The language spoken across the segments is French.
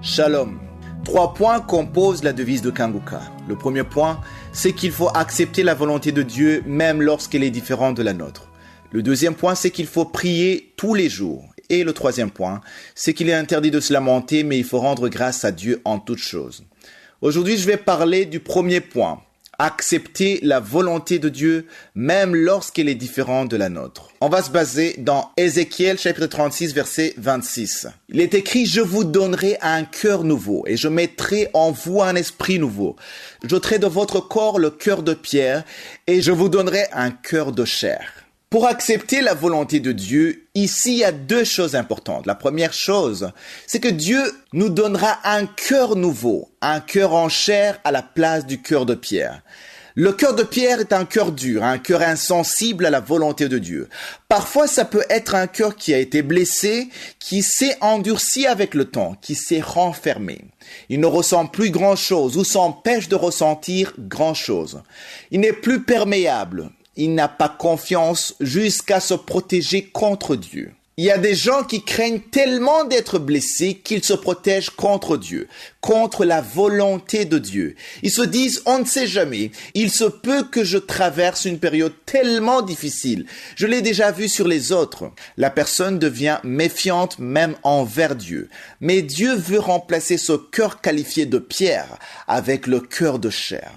Shalom. 3 points composent la devise de Kanguka. Le premier point, c'est qu'il faut accepter la volonté de Dieu même lorsqu'elle est différente de la nôtre. Le deuxième point, c'est qu'il faut prier tous les jours. Et le troisième point, c'est qu'il est interdit de se lamenter, mais il faut rendre grâce à Dieu en toutes choses. Aujourd'hui, je vais parler du premier point. Accepter la volonté de Dieu, même lorsqu'elle est différente de la nôtre. On va se baser dans Ézéchiel, chapitre 36, verset 26. Il est écrit « Je vous donnerai un cœur nouveau, et je mettrai en vous un esprit nouveau. J'ôterai de votre corps le cœur de pierre, et je vous donnerai un cœur de chair. » Pour accepter la volonté de Dieu, ici, il y a 2 choses importantes. La première chose, c'est que Dieu nous donnera un cœur nouveau, un cœur en chair à la place du cœur de pierre. Le cœur de pierre est un cœur dur, un cœur insensible à la volonté de Dieu. Parfois, ça peut être un cœur qui a été blessé, qui s'est endurci avec le temps, qui s'est renfermé. Il ne ressent plus grand-chose ou s'empêche de ressentir grand-chose. Il n'est plus perméable. Il n'a pas confiance jusqu'à se protéger contre Dieu. Il y a des gens qui craignent tellement d'être blessés qu'ils se protègent contre Dieu, contre la volonté de Dieu. Ils se disent, on ne sait jamais, il se peut que je traverse une période tellement difficile. Je l'ai déjà vu sur les autres. La personne devient méfiante même envers Dieu. Mais Dieu veut remplacer ce cœur qualifié de pierre avec le cœur de chair.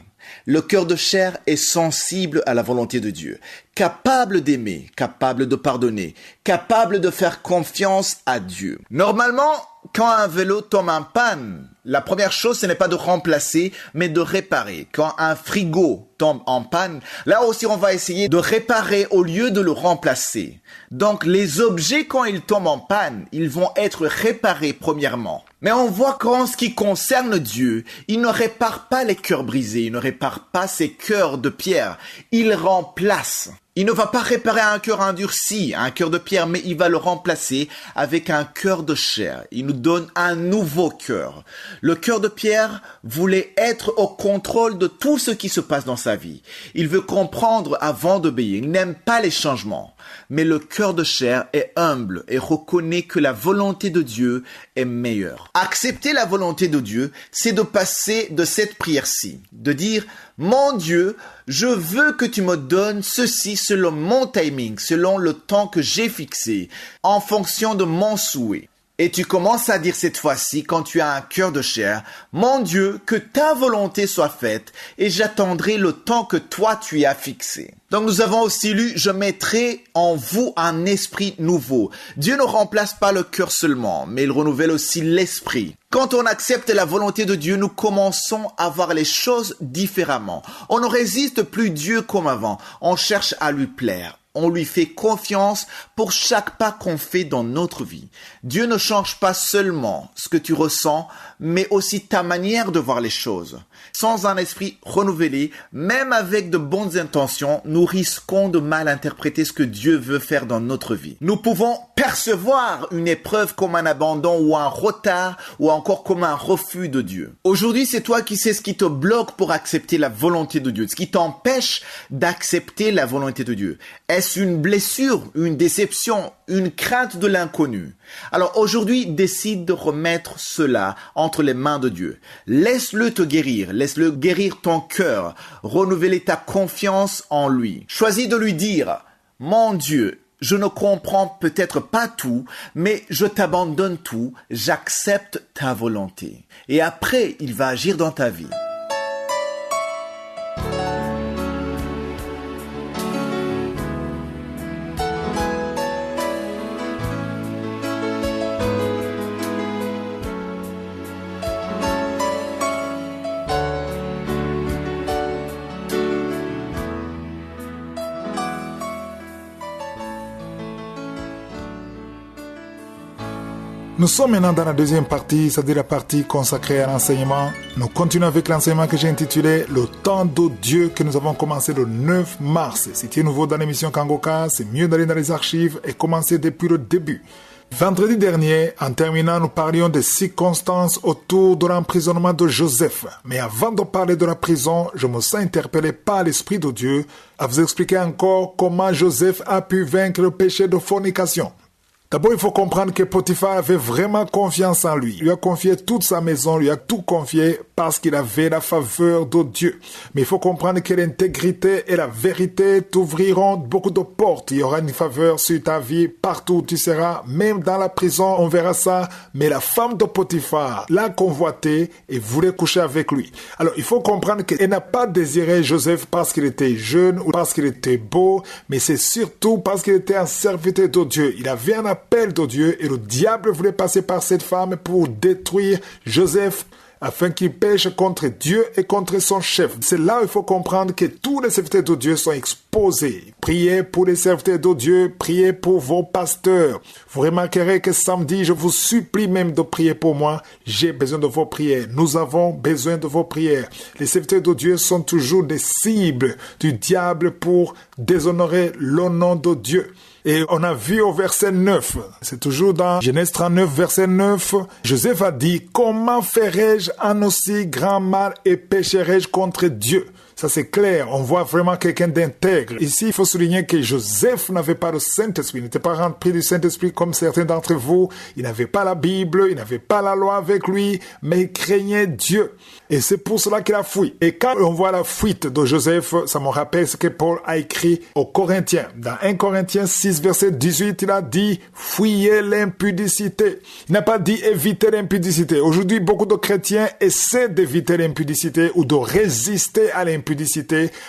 Le cœur de chair est sensible à la volonté de Dieu, capable d'aimer, capable de pardonner, capable de faire confiance à Dieu. Normalement, quand un vélo tombe en panne, la première chose, ce n'est pas de remplacer, mais de réparer. Quand un frigo tombe en panne, là aussi, on va essayer de réparer au lieu de le remplacer. Donc, les objets, quand ils tombent en panne, ils vont être réparés premièrement. Mais on voit qu'en ce qui concerne Dieu, il ne répare pas les cœurs brisés, il ne répare pas ces cœurs de pierre, il remplace. Il ne va pas réparer un cœur endurci, un cœur de pierre, mais il va le remplacer avec un cœur de chair. Il nous donne un nouveau cœur. Le cœur de pierre voulait être au contrôle de tout ce qui se passe dans sa vie. Il veut comprendre avant d'obéir. Il n'aime pas les changements. Mais le cœur de chair est humble et reconnaît que la volonté de Dieu est meilleure. Accepter la volonté de Dieu, c'est de passer de cette prière-ci, de dire « Mon Dieu, je veux que tu me donnes ceci selon mon timing, selon le temps que j'ai fixé, en fonction de mon souhait. » Et tu commences à dire cette fois-ci, quand tu as un cœur de chair, « Mon Dieu, que ta volonté soit faite, et j'attendrai le temps que toi tu as fixé. » Donc nous avons aussi lu « Je mettrai en vous un esprit nouveau. » Dieu ne remplace pas le cœur seulement, mais il renouvelle aussi l'esprit. Quand on accepte la volonté de Dieu, nous commençons à voir les choses différemment. On ne résiste plus Dieu comme avant. On cherche à lui plaire. On lui fait confiance pour chaque pas qu'on fait dans notre vie. Dieu ne change pas seulement ce que tu ressens, mais aussi ta manière de voir les choses. Sans un esprit renouvelé, même avec de bonnes intentions, nous risquons de mal interpréter ce que Dieu veut faire dans notre vie. Nous pouvons percevoir une épreuve comme un abandon ou un retard ou encore comme un refus de Dieu. Aujourd'hui, c'est toi qui sais ce qui te bloque pour accepter la volonté de Dieu, ce qui t'empêche d'accepter la volonté de Dieu. Est-ce une blessure, une déception, une crainte de l'inconnu? Alors aujourd'hui, décide de remettre cela entre les mains de Dieu. Laisse-le te guérir, laisse-le guérir ton cœur, renouveler ta confiance en lui. Choisis de lui dire, « Mon Dieu, je ne comprends peut-être pas tout, mais je t'abandonne tout, j'accepte ta volonté. » Et après, il va agir dans ta vie. Nous sommes maintenant dans la deuxième partie, c'est-à-dire la partie consacrée à l'enseignement. Nous continuons avec l'enseignement que j'ai intitulé « Le temps de Dieu » que nous avons commencé le 9 mars. Si tu es nouveau dans l'émission Kangoka, c'est mieux d'aller dans les archives et commencer depuis le début. Vendredi dernier, en terminant, nous parlions des circonstances autour de l'emprisonnement de Joseph. Mais avant de parler de la prison, je me sens interpellé par l'Esprit de Dieu à vous expliquer encore comment Joseph a pu vaincre le péché de fornication. D'abord, il faut comprendre que Potiphar avait vraiment confiance en lui. Il lui a confié toute sa maison, lui a tout confié parce qu'il avait la faveur de Dieu. Mais il faut comprendre que l'intégrité et la vérité t'ouvriront beaucoup de portes. Il y aura une faveur sur ta vie partout où tu seras, même dans la prison, on verra ça. Mais la femme de Potiphar l'a convoité et voulait coucher avec lui. Alors, il faut comprendre qu'elle n'a pas désiré Joseph parce qu'il était jeune ou parce qu'il était beau, mais c'est surtout parce qu'il était un serviteur de Dieu. Il avait un appel de Dieu et le diable voulait passer par cette femme pour détruire Joseph afin qu'il pêche contre Dieu et contre son chef. C'est là où il faut comprendre que tous les serviteurs de Dieu sont exposés. Priez pour les serviteurs de Dieu, priez pour vos pasteurs. Vous remarquerez que samedi, je vous supplie même de prier pour moi. J'ai besoin de vos prières. Nous avons besoin de vos prières. Les serviteurs de Dieu sont toujours des cibles du diable pour déshonorer le nom de Dieu. Et on a vu au verset 9, c'est toujours dans Genèse 39, verset 9, Joseph a dit, « Comment ferai-je un aussi grand mal et pécherai-je contre Dieu ?» Ça c'est clair, on voit vraiment quelqu'un d'intègre. Ici, il faut souligner que Joseph n'avait pas le Saint-Esprit, il n'était pas rempli du Saint-Esprit comme certains d'entre vous. Il n'avait pas la Bible, il n'avait pas la loi avec lui, mais il craignait Dieu. Et c'est pour cela qu'il a fui. Et quand on voit la fuite de Joseph, ça me rappelle ce que Paul a écrit aux Corinthiens. Dans 1 Corinthiens 6, verset 18, il a dit « Fuyez l'impudicité ». Il n'a pas dit « éviter l'impudicité ». Aujourd'hui, beaucoup de chrétiens essaient d'éviter l'impudicité ou de résister à l'impudicité.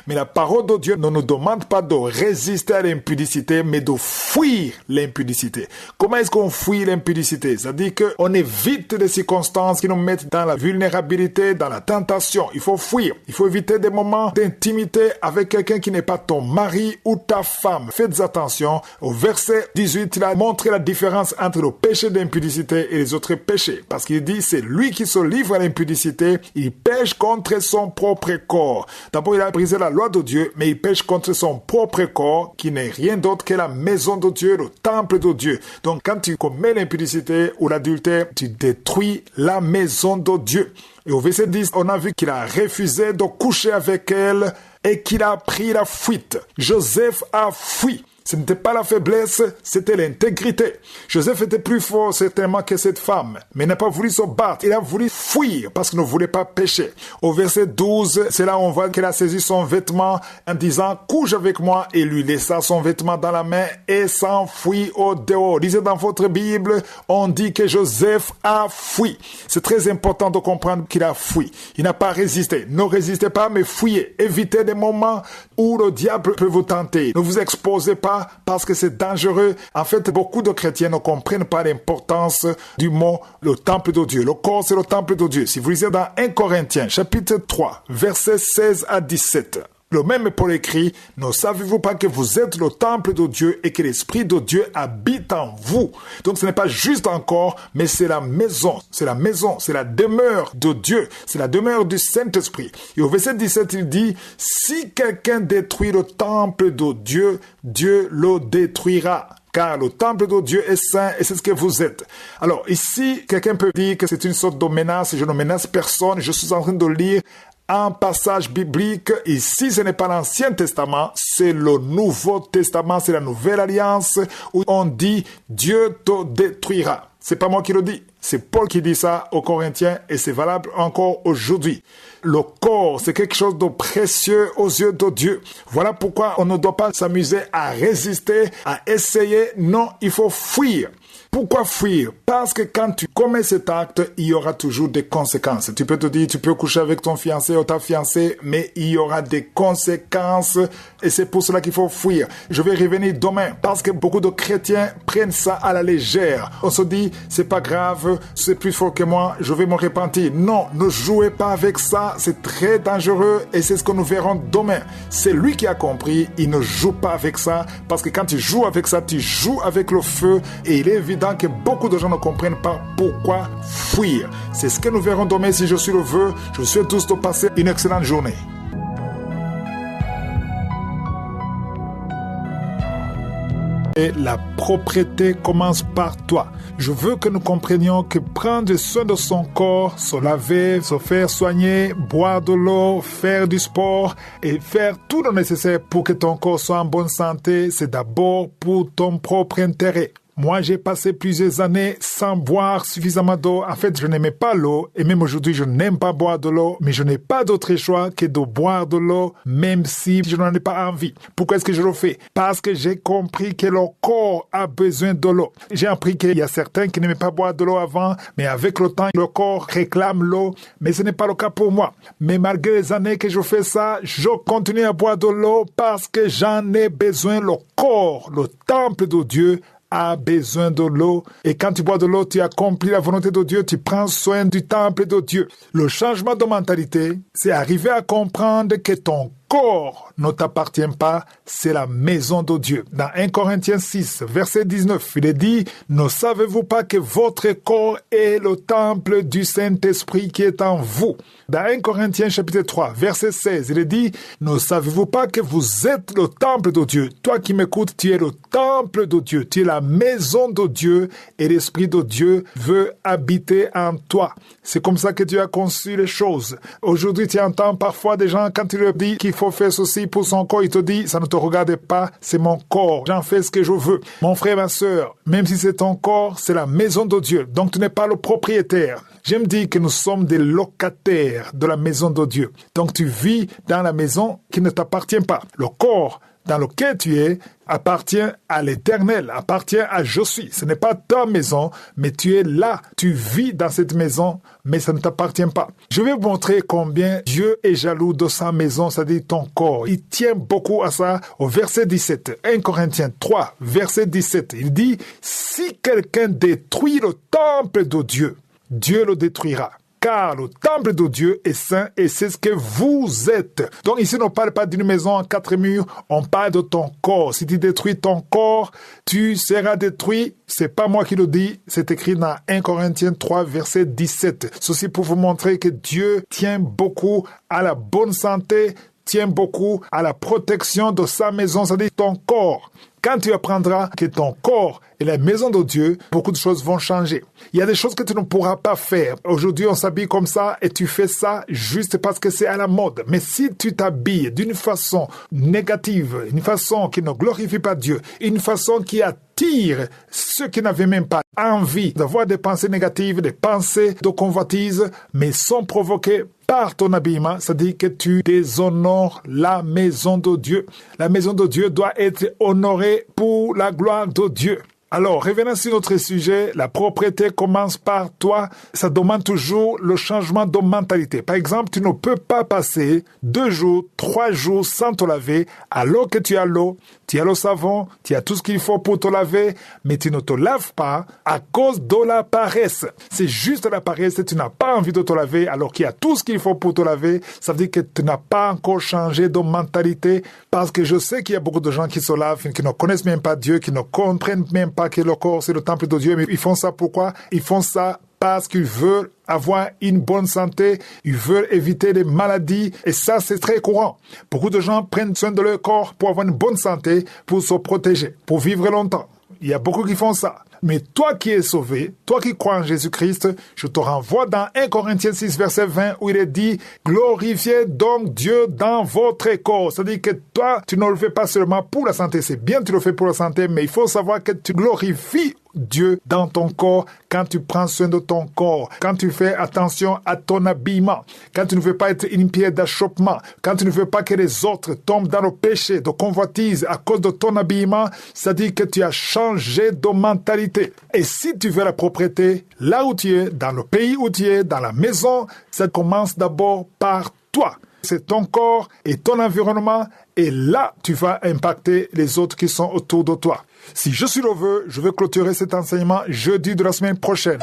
Mais la parole de Dieu ne nous demande pas de résister à l'impudicité, mais de fuir l'impudicité. Comment est-ce qu'on fuit l'impudicité? C'est-à-dire qu'on évite les circonstances qui nous mettent dans la vulnérabilité, dans la tentation. Il faut fuir. Il faut éviter des moments d'intimité avec quelqu'un qui n'est pas ton mari ou ta femme. Faites attention. Au verset 18, il a montré la différence entre le péché d'impudicité et les autres péchés. Parce qu'il dit, c'est lui qui se livre à l'impudicité. Il pêche contre son propre corps. D'abord, il a brisé la loi de Dieu, mais il pêche contre son propre corps, qui n'est rien d'autre que la maison de Dieu, le temple de Dieu. Donc, quand tu commets l'impudicité ou l'adultère, tu détruis la maison de Dieu. Et au verset 10, on a vu qu'il a refusé de coucher avec elle et qu'il a pris la fuite. Joseph a fui. Ce n'était pas la faiblesse, c'était l'intégrité. Joseph était plus fort certainement que cette femme, mais il n'a pas voulu se battre. Il a voulu fuir parce qu'il ne voulait pas pécher. Au verset 12, c'est là où on voit qu'il a saisi son vêtement en disant « Couche avec moi » et lui laissa son vêtement dans la main et s'enfuit au dehors. Lisez dans votre Bible, on dit que Joseph a fui. C'est très important de comprendre qu'il a fui. Il n'a pas résisté. Ne résistez pas, mais fuyez. Évitez des moments où le diable peut vous tenter. Ne vous exposez pas parce que c'est dangereux. En fait, beaucoup de chrétiens ne comprennent pas l'importance du mot le temple de Dieu. Le corps, c'est le temple de Dieu. Si vous lisez dans 1 Corinthiens, chapitre 3, versets 16 à 17, le même Paul écrit, « Ne savez-vous pas que vous êtes le temple de Dieu et que l'Esprit de Dieu habite en vous ?» Donc ce n'est pas juste un corps, mais c'est la maison, c'est la demeure de Dieu, c'est la demeure du Saint-Esprit. Et au verset 17, il dit, « Si quelqu'un détruit le temple de Dieu, Dieu le détruira. » Car le temple de Dieu est saint et c'est ce que vous êtes. Alors ici, quelqu'un peut dire que c'est une sorte de menace. Je ne menace personne. Je suis en train de lire un passage biblique. Ici, ce n'est pas l'Ancien Testament, c'est le Nouveau Testament, c'est la Nouvelle Alliance où on dit « Dieu te détruira ». C'est pas moi qui le dis. C'est Paul qui dit ça aux Corinthiens et c'est valable encore aujourd'hui. Le corps, c'est quelque chose de précieux aux yeux de Dieu. Voilà pourquoi on ne doit pas s'amuser à résister, à essayer. Non, il faut fuir. Pourquoi fuir? Parce que quand tu commets cet acte, il y aura toujours des conséquences. Tu peux te dire, tu peux coucher avec ton fiancé ou ta fiancée, mais il y aura des conséquences et c'est pour cela qu'il faut fuir. Je vais revenir demain parce que beaucoup de chrétiens prennent ça à la légère. On se dit, c'est pas grave, c'est plus fort que moi, je vais me repentir. Non, ne jouez pas avec ça, c'est très dangereux et c'est ce que nous verrons demain. C'est lui qui a compris, il ne joue pas avec ça parce que quand tu joues avec ça, tu joues avec le feu et il est évident que beaucoup de gens ne comprennent pas pourquoi fuir. C'est ce que nous verrons demain si je suis le vœu. Je vous souhaite tous de passer une excellente journée. Et la propreté commence par toi. Je veux que nous comprenions que prendre soin de son corps, se laver, se faire soigner, boire de l'eau, faire du sport et faire tout le nécessaire pour que ton corps soit en bonne santé, c'est d'abord pour ton propre intérêt. Moi, j'ai passé plusieurs années sans boire suffisamment d'eau. En fait, je n'aimais pas l'eau et même aujourd'hui, je n'aime pas boire de l'eau, mais je n'ai pas d'autre choix que de boire de l'eau, même si je n'en ai pas envie. Pourquoi est-ce que je le fais? Parce que j'ai compris que le corps a besoin de l'eau. J'ai appris qu'il y a certains qui n'aimaient pas boire de l'eau avant, mais avec le temps, le corps réclame l'eau, mais ce n'est pas le cas pour moi. Mais malgré les années que je fais ça, je continue à boire de l'eau parce que j'en ai besoin. Le corps, le temple de Dieu, a besoin de l'eau. Et quand tu bois de l'eau, tu accomplis la volonté de Dieu, tu prends soin du temple de Dieu. Le changement de mentalité, c'est arriver à comprendre que ton corps ne t'appartient pas, c'est la maison de Dieu. Dans 1 Corinthiens 6, verset 19, il est dit, « Ne savez-vous pas que votre corps est le temple du Saint-Esprit qui est en vous ?» Dans 1 Corinthiens chapitre 3, verset 16, il est dit, « Ne savez-vous pas que vous êtes le temple de Dieu ?» Toi qui m'écoutes, tu es le temple de Dieu, tu es la maison de Dieu et l'Esprit de Dieu veut habiter en toi. C'est comme ça que Dieu a conçu les choses. Aujourd'hui, tu entends parfois des gens, quand tu leur dis qu'il faut faire ceci pour son corps, il te dit, ça ne te regarde pas, c'est mon corps, j'en fais ce que je veux. Mon frère, ma sœur, même si c'est ton corps, c'est la maison de Dieu, donc tu n'es pas le propriétaire. J'aime dire que nous sommes des locataires de la maison de Dieu. Donc tu vis dans la maison qui ne t'appartient pas. Le corps dans lequel tu es appartient à l'Éternel, appartient à je suis. Ce n'est pas ta maison, mais tu es là. Tu vis dans cette maison, mais ça ne t'appartient pas. Je vais vous montrer combien Dieu est jaloux de sa maison, c'est-à-dire ton corps. Il tient beaucoup à ça au verset 17. 1 Corinthiens 3, verset 17. Il dit, « Si quelqu'un détruit le temple de Dieu, Dieu le détruira. » Car le temple de Dieu est saint et c'est ce que vous êtes. Donc ici, on ne parle pas d'une maison en 4 murs, on parle de ton corps. Si tu détruis ton corps, tu seras détruit. C'est pas moi qui le dis, c'est écrit dans 1 Corinthiens 3, verset 17. Ceci pour vous montrer que Dieu tient beaucoup à la bonne santé, tient beaucoup à la protection de sa maison, c'est-à-dire ton corps. Quand tu apprendras que ton corps est la maison de Dieu, beaucoup de choses vont changer. Il y a des choses que tu ne pourras pas faire. Aujourd'hui, on s'habille comme ça et tu fais ça juste parce que c'est à la mode. Mais si tu t'habilles d'une façon négative, une façon qui ne glorifie pas Dieu, une façon qui attire ceux qui n'avaient même pas envie d'avoir des pensées négatives, des pensées de convoitise, mais sont provoquées par ton habillement, c'est-à-dire que tu déshonores la maison de Dieu. La maison de Dieu doit être honorée pour la gloire de Dieu. Alors, revenons sur notre sujet, la propriété commence par toi. Ça demande toujours le changement de mentalité. Par exemple, tu ne peux pas passer 2 jours, 3 jours sans te laver, alors que tu as l'eau, tu as le savon, tu as tout ce qu'il faut pour te laver, mais tu ne te laves pas à cause de la paresse. C'est juste la paresse, tu n'as pas envie de te laver, alors qu'il y a tout ce qu'il faut pour te laver. Ça veut dire que tu n'as pas encore changé de mentalité, parce que je sais qu'il y a beaucoup de gens qui se lavent, qui ne connaissent même pas Dieu, qui ne comprennent même pas que le corps, c'est le temple de Dieu. Mais ils font ça pourquoi? Ils font ça parce qu'ils veulent avoir une bonne santé, ils veulent éviter les maladies, et ça, c'est très courant. Beaucoup de gens prennent soin de leur corps pour avoir une bonne santé, pour se protéger, pour vivre longtemps. Il y a beaucoup qui font ça. Mais toi qui es sauvé, toi qui crois en Jésus-Christ, je te renvoie dans 1 Corinthiens 6, verset 20, où il est dit « Glorifiez donc Dieu dans votre corps ». C'est-à-dire que toi, tu ne le fais pas seulement pour la santé. C'est bien que tu le fais pour la santé, mais il faut savoir que tu glorifies Dieu dans ton corps quand tu prends soin de ton corps, quand tu fais attention à ton habillement, quand tu ne veux pas être une pierre d'achoppement, quand tu ne veux pas que les autres tombent dans le péché de convoitise à cause de ton habillement, c'est-à-dire que tu as changé de mentalité. Et si tu veux la propriété, là où tu es, dans le pays où tu es, dans la maison, ça commence d'abord par toi. C'est ton corps et ton environnement, et là, tu vas impacter les autres qui sont autour de toi. Si je suis le veux, je vais clôturer cet enseignement jeudi de la semaine prochaine.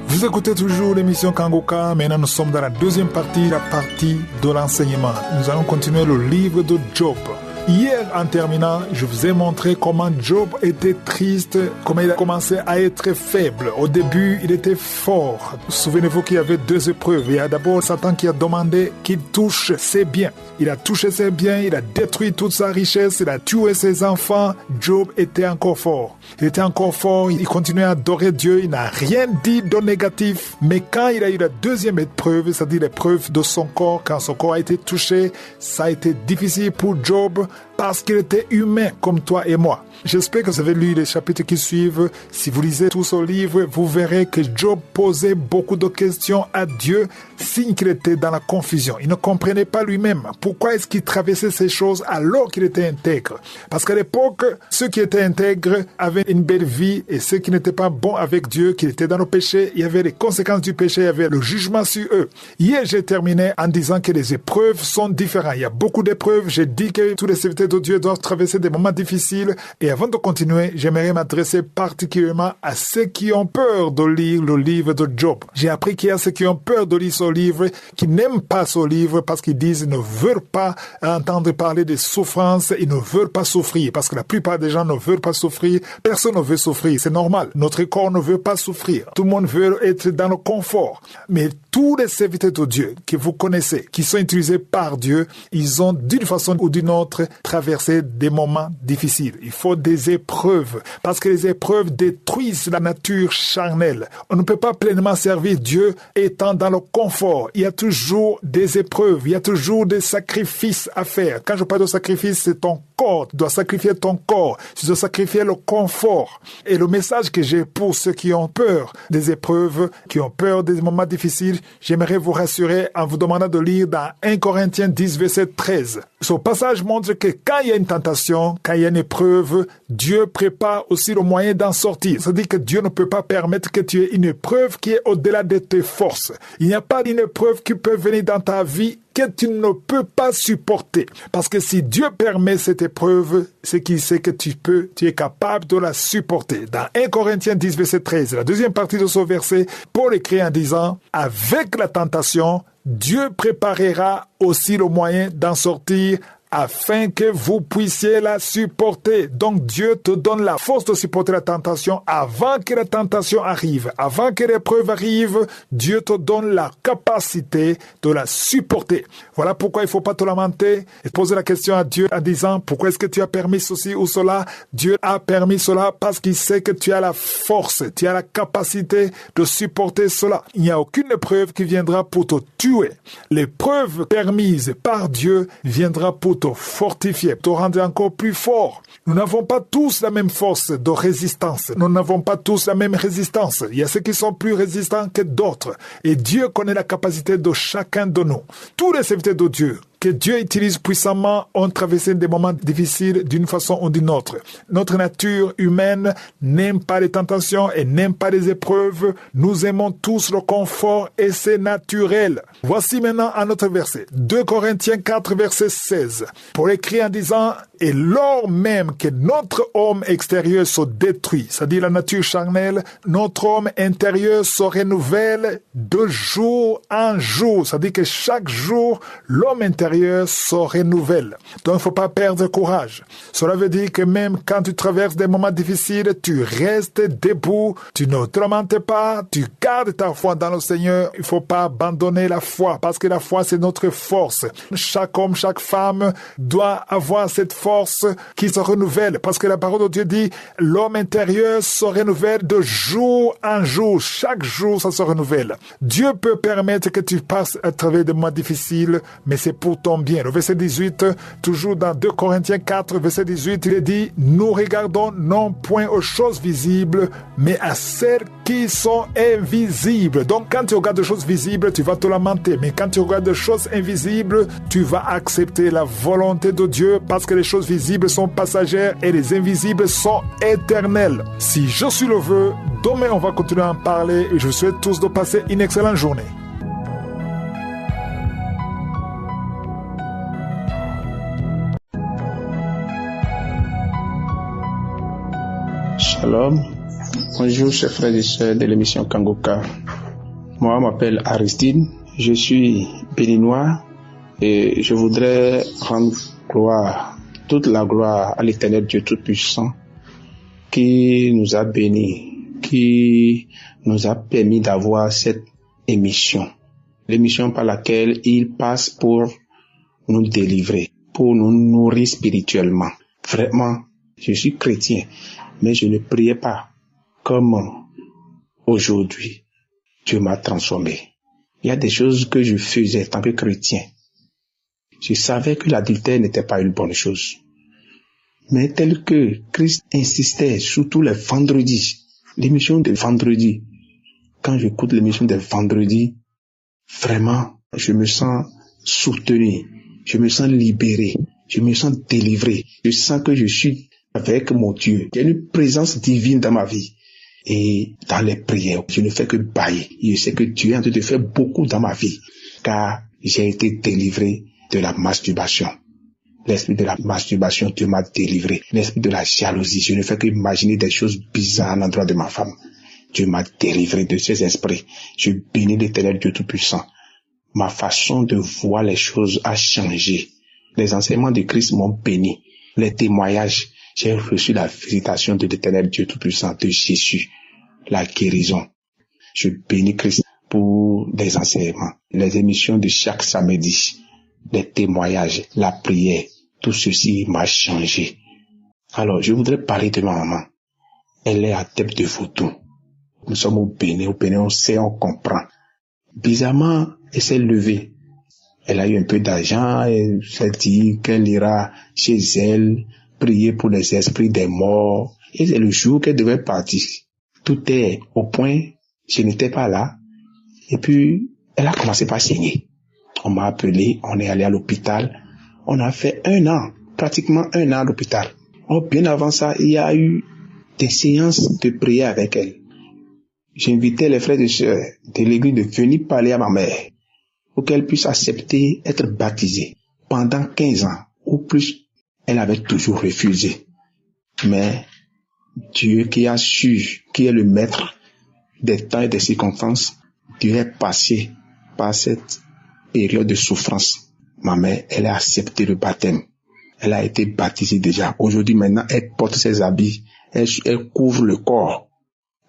Vous écoutez toujours l'émission Kangoka. Maintenant, nous sommes dans la deuxième partie, la partie de l'enseignement. Nous allons continuer le livre de Job. Hier, en terminant, je vous ai montré comment Job était triste, comment il a commencé à être faible. Au début, il était fort. Souvenez-vous qu'il y avait 2 épreuves. Il y a d'abord Satan qui a demandé qu'il touche ses biens. Il a touché ses biens, il a détruit toute sa richesse, il a tué ses enfants. Job était encore fort. Il était encore fort, il continuait à adorer Dieu, il n'a rien dit de négatif. Mais quand il a eu la deuxième épreuve, c'est-à-dire l'épreuve de son corps, quand son corps a été touché, ça a été difficile pour Job parce qu'il était humain comme toi et moi. J'espère que vous avez lu les chapitres qui suivent. Si vous lisez tout ce livre, vous verrez que Job posait beaucoup de questions à Dieu, signe qu'il était dans la confusion. Il ne comprenait pas lui-même. Pourquoi est-ce qu'il traversait ces choses alors qu'il était intègre? Parce qu'à l'époque, ceux qui étaient intègres avaient une belle vie et ceux qui n'étaient pas bons avec Dieu, qui étaient dans le péché, il y avait les conséquences du péché, il y avait le jugement sur eux. Hier, j'ai terminé en disant que les épreuves sont différentes. Il y a beaucoup d'épreuves. J'ai dit que tous les serviteurs de Dieu doivent traverser des moments difficiles. Et avant de continuer, j'aimerais m'adresser particulièrement à ceux qui ont peur de lire le livre de Job. J'ai appris qu'il y a ceux qui ont peur de lire ce livre, qui n'aiment pas ce livre parce qu'ils disent qu'ils ne veulent pas entendre parler de souffrance, ils ne veulent pas souffrir, parce que la plupart des gens ne veulent pas souffrir. Personne ne veut souffrir, c'est normal. Notre corps ne veut pas souffrir. Tout le monde veut être dans le confort. Mais tous les serviteurs de Dieu que vous connaissez, qui sont utilisés par Dieu, ils ont d'une façon ou d'une autre traversé des moments difficiles. Il faut des épreuves, parce que les épreuves détruisent la nature charnelle. On ne peut pas pleinement servir Dieu étant dans le confort. Il y a toujours des épreuves, il y a toujours des sacrifices à faire. Quand je parle de sacrifice, c'est ton corps. Tu dois sacrifier ton corps. Tu dois sacrifier le confort. Et le message que j'ai pour ceux qui ont peur des épreuves, qui ont peur des moments difficiles, j'aimerais vous rassurer en vous demandant de lire dans 1 Corinthiens 10, verset 13. Ce passage montre que quand il y a une tentation, quand il y a une épreuve, Dieu prépare aussi le moyen d'en sortir. C'est-à-dire que Dieu ne peut pas permettre que tu aies une épreuve qui est au-delà de tes forces. Il n'y a pas d'une épreuve qui peut venir dans ta vie que tu ne peux pas supporter. Parce que si Dieu permet cette épreuve, c'est qu'il sait que tu es capable de la supporter. Dans 1 Corinthiens 10, verset 13, la deuxième partie de ce verset, Paul écrit en disant, « Avec la tentation, Dieu préparera aussi le moyen d'en sortir afin que vous puissiez la supporter. » Donc Dieu te donne la force de supporter la tentation avant que la tentation arrive. Avant que l'épreuve arrive, Dieu te donne la capacité de la supporter. Voilà pourquoi il ne faut pas te lamenter et poser la question à Dieu en disant, pourquoi est-ce que tu as permis ceci ou cela? Dieu a permis cela parce qu'il sait que tu as la force, tu as la capacité de supporter cela. Il n'y a aucune épreuve qui viendra pour te tuer. L'épreuve permise par Dieu viendra pour te fortifier, te rendre encore plus fort. Nous n'avons pas tous la même force de résistance. Nous n'avons pas tous la même résistance. Il y a ceux qui sont plus résistants que d'autres. Et Dieu connaît la capacité de chacun de nous. Tous les serviteurs de Dieu que Dieu utilise puissamment ont traversé des moments difficiles d'une façon ou d'une autre. Notre nature humaine n'aime pas les tentations et n'aime pas les épreuves. Nous aimons tous le confort et c'est naturel. Voici maintenant un autre verset. 2 Corinthiens 4, verset 16. Pour écrire en disant, « Et lors même que notre homme extérieur se détruit, c'est-à-dire la nature charnelle, notre homme intérieur se renouvelle de jour en jour. » C'est-à-dire que chaque jour, l'homme intérieur se renouvelle. Donc, il ne faut pas perdre courage. Cela veut dire que même quand tu traverses des moments difficiles, tu restes debout, tu ne te lamentes pas, tu gardes ta foi dans le Seigneur. Il ne faut pas abandonner la foi, parce que la foi, c'est notre force. Chaque homme, chaque femme doit avoir cette force qui se renouvelle, parce que la parole de Dieu dit, l'homme intérieur se renouvelle de jour en jour. Chaque jour, ça se renouvelle. Dieu peut permettre que tu passes à travers des moments difficiles, mais c'est pour ton bien. Le verset 18, toujours dans 2 Corinthiens 4, verset 18, il est dit, « Nous regardons non point aux choses visibles, mais à celles qui sont invisibles. » Donc, quand tu regardes des choses visibles, tu vas te lamenter. Mais quand tu regardes des choses invisibles, tu vas accepter la volonté de Dieu, parce que les choses visibles sont passagères et les invisibles sont éternelles. Si je suis le vœu, demain on va continuer à en parler et je vous souhaite tous de passer une excellente journée. Shalom, bonjour chers frères et sœurs de l'émission Kangoka. Moi, je m'appelle Aristide, je suis béninois et je voudrais rendre gloire Toute la gloire à l'Éternel Dieu Tout-Puissant qui nous a bénis, qui nous a permis d'avoir cette émission. L'émission par laquelle il passe pour nous délivrer, pour nous nourrir spirituellement. Vraiment, je suis chrétien, mais je ne priais pas comme aujourd'hui. Dieu m'a transformé. Il y a des choses que je faisais en tant que chrétien. Je savais que l'adultère n'était pas une bonne chose. Mais tel que Christ insistait, surtout les vendredis, l'émission de vendredi, quand j'écoute l'émission de vendredi, vraiment, je me sens soutenu, je me sens libéré, je me sens délivré. Je sens que je suis avec mon Dieu. Il y a une présence divine dans ma vie. Et dans les prières, je ne fais que bailler. Je sais que Dieu est en train de faire beaucoup dans ma vie, car j'ai été délivré de la masturbation. L'esprit de la masturbation, Dieu m'a délivré. L'esprit de la jalousie, je ne fais que imaginer des choses bizarres à l'endroit de ma femme. Dieu m'a délivré de ces esprits. Je bénis l'Éternel Dieu Tout-Puissant. Ma façon de voir les choses a changé. Les enseignements de Christ m'ont béni. Les témoignages, j'ai reçu la visitation de l'Éternel Dieu Tout-Puissant, de Jésus, la guérison. Je bénis Christ pour les enseignements, les émissions de chaque samedi, les témoignages, la prière. Tout ceci m'a changé. Alors, je voudrais parler de ma maman. Elle est adepte de vaudou. Nous sommes au Bénin, on sait, on comprend. Bizarrement, elle s'est levée. Elle a eu un peu d'argent, elle s'est dit qu'elle ira chez elle, prier pour les esprits des morts. Et c'est le jour qu'elle devait partir. Tout est au point, je n'étais pas là. Et puis, elle a commencé par saigner. On m'a appelé, on est allé à l'hôpital. On a fait 1 an, pratiquement 1 an à l'hôpital. Oh, bien avant ça, il y a eu des séances de prière avec elle. J'invitais les frères et sœurs de l'église de venir parler à ma mère pour qu'elle puisse accepter être baptisée. Pendant 15 ans ou plus, elle avait toujours refusé. Mais Dieu qui a su, qui est le maître des temps et des circonstances, Dieu est passé par cette période de souffrance. Ma mère, elle a accepté le baptême. Elle a été baptisée déjà. Aujourd'hui, maintenant, elle porte ses habits. Elle couvre le corps.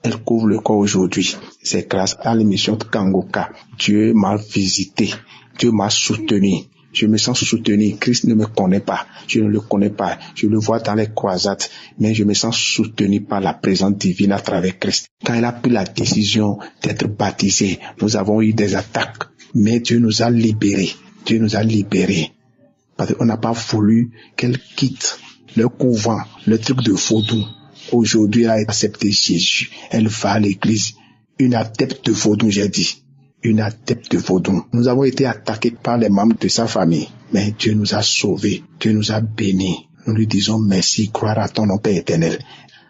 Elle couvre le corps aujourd'hui. C'est grâce à l'émission de Kangoka. Dieu m'a visité. Dieu m'a soutenu. Je me sens soutenu. Christ ne me connaît pas. Je ne le connais pas. Je le vois dans les croisades. Mais je me sens soutenu par la présence divine à travers Christ. Quand elle a pris la décision d'être baptisée, nous avons eu des attaques. Mais Dieu nous a libérés. Dieu nous a libérés. Parce qu'on n'a pas voulu qu'elle quitte le couvent, le truc de vaudou. Aujourd'hui, elle a accepté Jésus. Elle va à l'église. Une adepte de vaudou, j'ai dit. Une adepte de vaudou. Nous avons été attaqués par les membres de sa famille. Mais Dieu nous a sauvés. Dieu nous a bénis. Nous lui disons merci, croire à ton nom, Père éternel.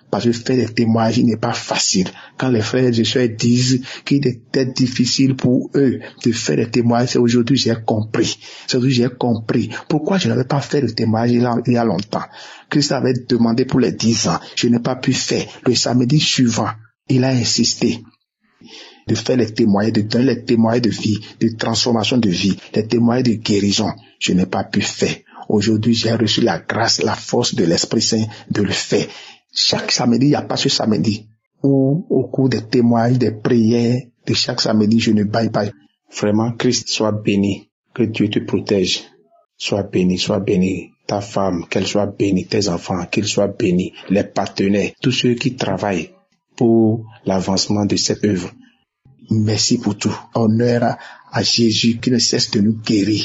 Parce que faire des témoignages n'est pas facile. Quand les frères et sœurs disent qu'il était difficile pour eux de faire des témoignages, c'est aujourd'hui j'ai compris. C'est aujourd'hui j'ai compris. Pourquoi je n'avais pas fait le témoignage il y a longtemps? Christ avait demandé pour les 10 ans. Je n'ai pas pu faire. Le samedi suivant, il a insisté de faire les témoignages, de donner les témoignages de vie, de transformation de vie, les témoignages de guérison. Je n'ai pas pu faire. Aujourd'hui, j'ai reçu la grâce, la force de l'Esprit Saint de le faire. Chaque samedi, il n'y a pas ce samedi où, au cours des témoignages, des prières, de chaque samedi, je ne baille pas. Vraiment, Christ soit béni. Que Dieu te protège. Sois béni. Ta femme, qu'elle soit bénie. Tes enfants, qu'ils soient bénis. Les partenaires, tous ceux qui travaillent pour l'avancement de cette œuvre. Merci pour tout. Honneur à Jésus qui ne cesse de nous guérir.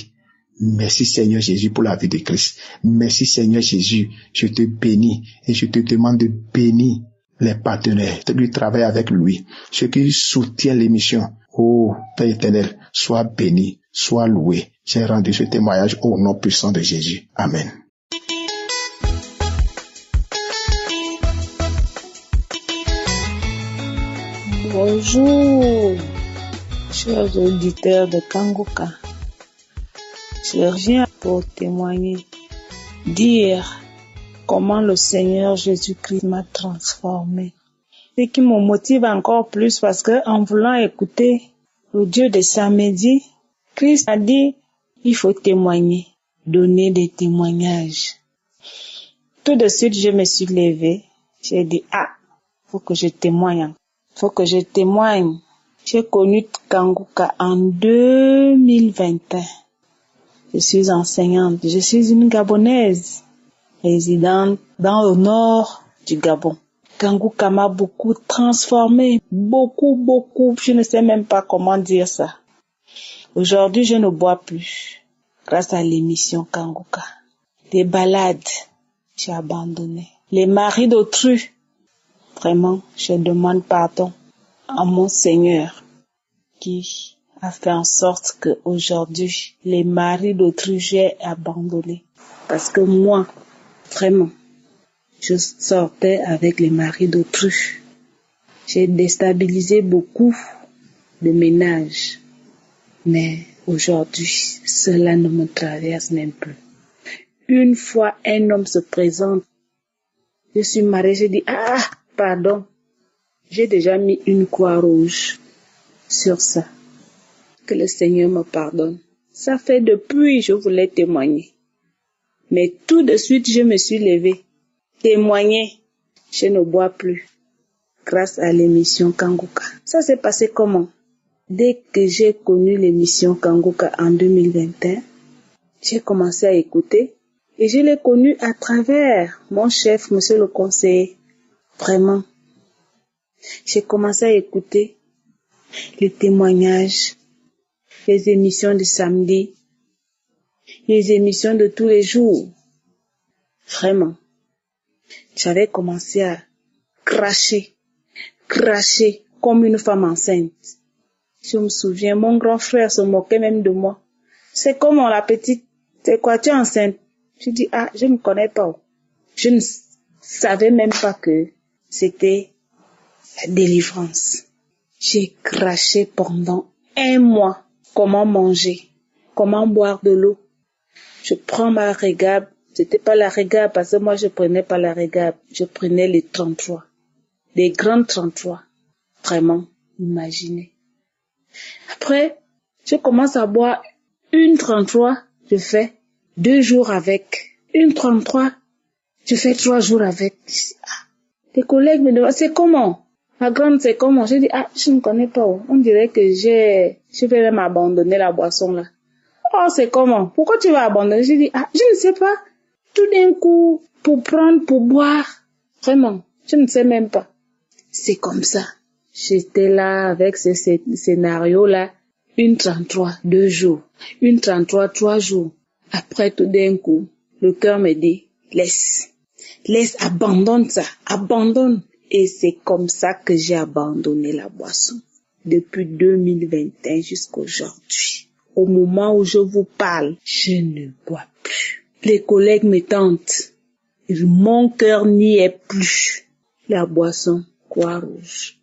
Merci Seigneur Jésus pour la vie de Christ. Merci Seigneur Jésus. Je te bénis et je te demande de bénir les partenaires, de lui travailler avec lui. Ceux qui soutiennent l'émission. Oh Père éternel, sois béni, sois loué. J'ai rendu ce témoignage au nom puissant de Jésus. Amen. Bonjour, chers auditeurs de Kangoka. Je viens pour témoigner, dire comment le Seigneur Jésus-Christ m'a transformé. Ce qui me motive encore plus parce que en voulant écouter le Dieu de samedi, Christ a dit il faut témoigner, donner des témoignages. Tout de suite, je me suis levée. J'ai dit, faut que je témoigne. Faut que je témoigne. J'ai connu Kanguka en 2021. Je suis enseignante. Je suis une Gabonaise, résidente dans le nord du Gabon. Kanguka m'a beaucoup transformée. Beaucoup. Je ne sais même pas comment dire ça. Aujourd'hui, je ne bois plus. Grâce à l'émission Kanguka. Les balades, j'ai abandonné. Les maris d'autrui, vraiment, je demande pardon à mon Seigneur qui a fait en sorte que aujourd'hui, les maris d'autrui, j'ai abandonné. Parce que moi, vraiment, je sortais avec les maris d'autrui. J'ai déstabilisé beaucoup de ménages. Mais aujourd'hui, cela ne me traverse même plus. Une fois un homme se présente, je suis mariée, j'ai dit, pardon, j'ai déjà mis une croix rouge sur ça. Que le Seigneur me pardonne. Ça fait depuis, je voulais témoigner. Mais tout de suite, je me suis levée. Témoigner, je ne bois plus. Grâce à l'émission Kanguka. Ça s'est passé comment? Dès que j'ai connu l'émission Kanguka en 2021, j'ai commencé à écouter et je l'ai connu à travers mon chef, monsieur le conseiller. Vraiment. J'ai commencé à écouter les témoignages, les émissions du samedi, les émissions de tous les jours. Vraiment. J'avais commencé à cracher comme une femme enceinte. Je me souviens, mon grand frère se moquait même de moi. C'est comment la petite? C'est quoi, tu es enceinte? Je dis, je ne connais pas. Je ne savais même pas que c'était la délivrance. J'ai craché pendant 1 mois. Comment manger? Comment boire de l'eau? Je prends ma régabe. C'était pas la régabe parce que moi je prenais pas la régabe. Je prenais les 33. Les grandes 33. Vraiment, imaginez. Après, je commence à boire une 33, je fais 2 jours avec. Une 33, je fais 3 jours avec. Les collègues me demandent, c'est comment? La grande, c'est comment? Je dis, je ne connais pas. On dirait que je vais même abandonner la boisson là. Oh, c'est comment? Pourquoi tu vas abandonner? Je dis, je ne sais pas. Tout d'un coup, pour prendre, pour boire. Vraiment, je ne sais même pas. C'est comme ça. J'étais là avec ce scénario là. Une 33, 2 jours. Une 33, 3 jours. Après, tout d'un coup, le cœur me dit, laisse, abandonne ça, abandonne. Et c'est comme ça que j'ai abandonné la boisson. Depuis 2021 jusqu'à aujourd'hui. Au moment où je vous parle, je ne bois plus. Les collègues me tentent. Mon cœur n'y est plus. La boisson, croix rouge.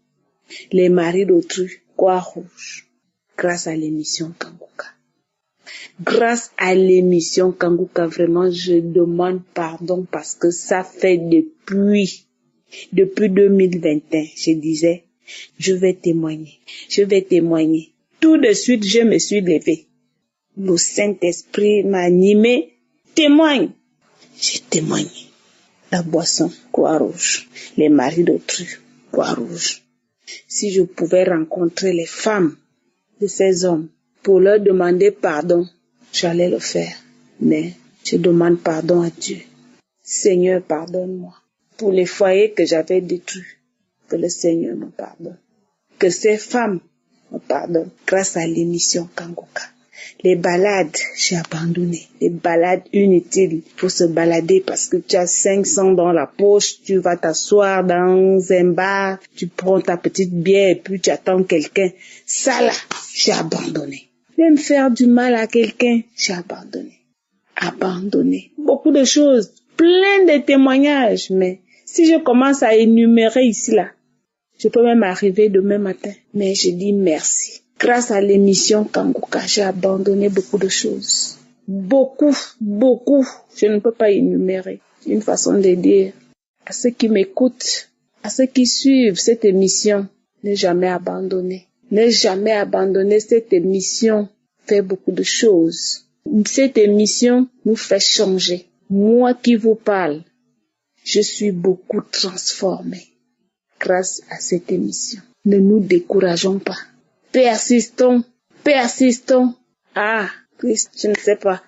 Les maris d'autrui, croix rouge. Grâce à l'émission Kanguka. Grâce à l'émission Kanguka, vraiment, je demande pardon parce que ça fait depuis 2021, je disais, je vais témoigner. Tout de suite, je me suis levée. Le Saint-Esprit m'a animé. Témoigne. J'ai témoigné. La boisson, croix rouge. Les maris d'autrui, croix rouge. Si je pouvais rencontrer les femmes de ces hommes pour leur demander pardon, j'allais le faire. Mais je demande pardon à Dieu. Seigneur, pardonne-moi pour les foyers que j'avais détruits. Que le Seigneur me pardonne. Que ces femmes me pardonnent grâce à l'émission Kanguka. Les balades, j'ai abandonné. Les balades inutiles. Il faut se balader parce que tu as 500 dans la poche, tu vas t'asseoir dans un bar, tu prends ta petite bière et puis tu attends quelqu'un. Ça là, j'ai abandonné. Même faire du mal à quelqu'un, j'ai abandonné. Beaucoup de choses, plein de témoignages, mais si je commence à énumérer ici là, je peux même arriver demain matin. Mais je dis merci. Grâce à l'émission Kanguka, j'ai abandonné beaucoup de choses. Beaucoup. Je ne peux pas énumérer. C'est une façon de dire à ceux qui m'écoutent, à ceux qui suivent cette émission, ne jamais abandonner. Ne jamais abandonner. Cette émission fait beaucoup de choses. Cette émission nous fait changer. Moi qui vous parle, je suis beaucoup transformée grâce à cette émission. Ne nous décourageons pas. Persistons. Ah, Christ, je ne sais pas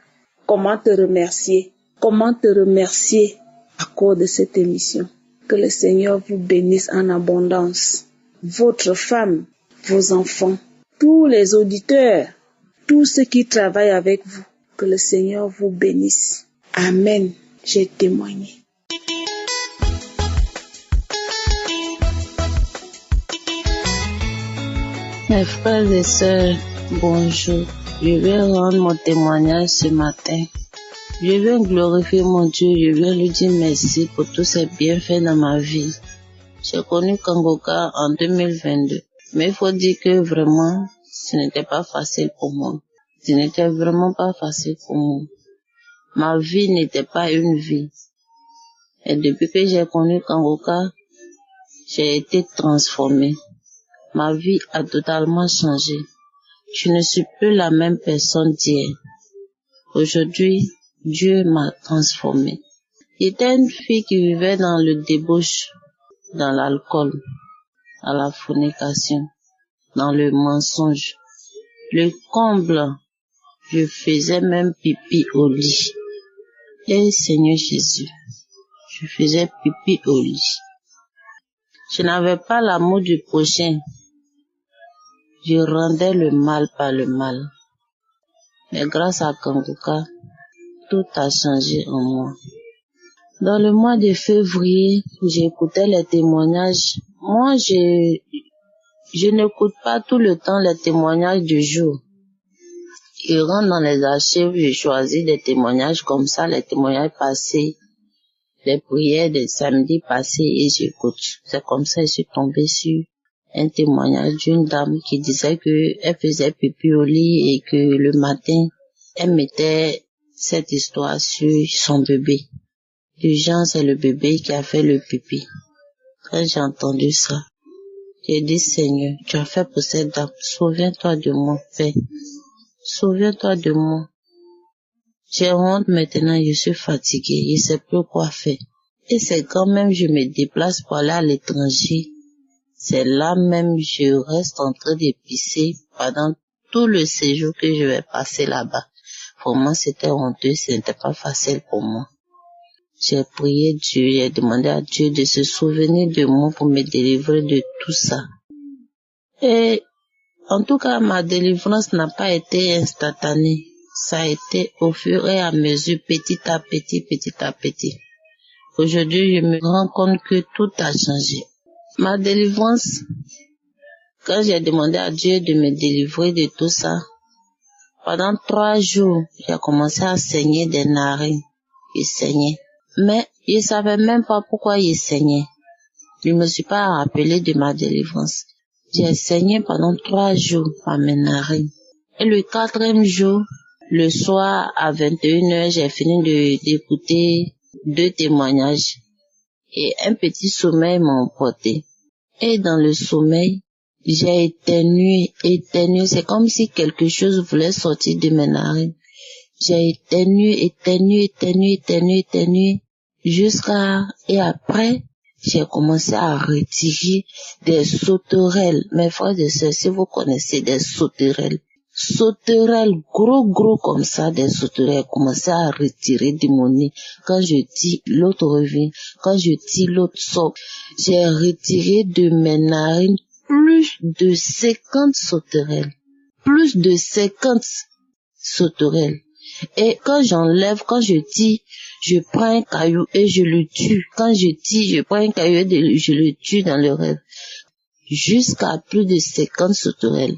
comment te remercier. Comment te remercier à cause de cette émission. Que le Seigneur vous bénisse en abondance. Votre femme, vos enfants, tous les auditeurs, tous ceux qui travaillent avec vous. Que le Seigneur vous bénisse. Amen. J'ai témoigné. Mes frères et sœurs, bonjour. Je vais rendre mon témoignage ce matin. Je viens glorifier mon Dieu, je viens lui dire merci pour tous ses bienfaits dans ma vie. J'ai connu Kangoka en 2022, mais il faut dire que vraiment, ce n'était pas facile pour moi. Ce n'était vraiment pas facile pour moi. Ma vie n'était pas une vie. Et depuis que j'ai connu Kangoka, j'ai été transformée. Ma vie a totalement changé. Je ne suis plus la même personne d'hier. Aujourd'hui, Dieu m'a transformée. J'étais une fille qui vivait dans le débauche, dans l'alcool, dans la fornication, dans le mensonge. Le comble, je faisais même pipi au lit. Et Seigneur Jésus, je faisais pipi au lit. Je n'avais pas l'amour du prochain. Je rendais le mal par le mal. Mais grâce à Kangoka, tout a changé en moi. Dans le mois de février, j'écoutais les témoignages. Moi, je n'écoute pas tout le temps les témoignages du jour. Je rentre dans les archives, je choisis des témoignages comme ça, les témoignages passés, les prières des samedis passés et j'écoute. C'est comme ça que je suis tombée sur un témoignage d'une dame qui disait qu'elle faisait pipi au lit et que le matin, elle mettait cette histoire sur son bébé. Du genre, c'est le bébé qui a fait le pipi. Quand j'ai entendu ça, j'ai dit, Seigneur, tu as fait pour cette dame, souviens-toi de moi, Père. Souviens-toi de moi. J'ai honte maintenant, je suis fatiguée, je ne sais plus quoi faire. Et c'est quand même je me déplace pour aller à l'étranger. C'est là même je reste en train de pisser pendant tout le séjour que je vais passer là-bas. Vraiment, c'était honteux, ce n'était pas facile pour moi. J'ai prié Dieu, j'ai demandé à Dieu de se souvenir de moi pour me délivrer de tout ça. Et en tout cas, ma délivrance n'a pas été instantanée. Ça a été au fur et à mesure, petit à petit. Aujourd'hui, je me rends compte que tout a changé. Ma délivrance, quand j'ai demandé à Dieu de me délivrer de tout ça, pendant 3 jours, j'ai commencé à saigner des narines. Je saignais. Mais je savais même pas pourquoi je saignais. Je me suis pas rappelé de ma délivrance. J'ai saigné pendant 3 jours par mes narines. Et le 4e jour, le soir à 21h, j'ai fini d'écouter 2 témoignages. Et un petit sommeil m'a emporté. Et dans le sommeil, j'ai éternué. C'est comme si quelque chose voulait sortir de mes narines. J'ai éternué. Et après, j'ai commencé à retirer des sauterelles. Mes frères et sœurs, si vous connaissez des sauterelles, gros comme ça, des sauterelles, commençaient à retirer de mon nez. Quand je tire, l'autre revient. Quand je tire, l'autre sort. J'ai retiré de mes narines plus de 50 sauterelles. Et quand j'enlève, quand je tire, je prends un caillou et je le tue. Quand je tire, je prends un caillou et je le tue dans le rêve. Jusqu'à plus de 50 sauterelles.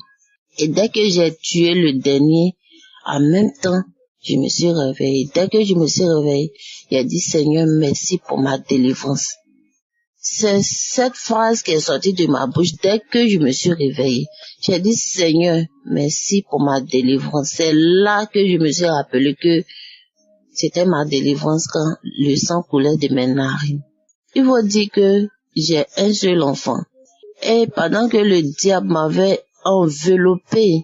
Et dès que j'ai tué le dernier, en même temps, je me suis réveillée. Dès que je me suis réveillée, j'ai dit, Seigneur, merci pour ma délivrance. C'est cette phrase qui est sortie de ma bouche dès que je me suis réveillée. J'ai dit, Seigneur, merci pour ma délivrance. C'est là que je me suis rappelé que c'était ma délivrance quand le sang coulait de mes narines. Il faut dire que j'ai un seul enfant. Et pendant que le diable m'avait enveloppé,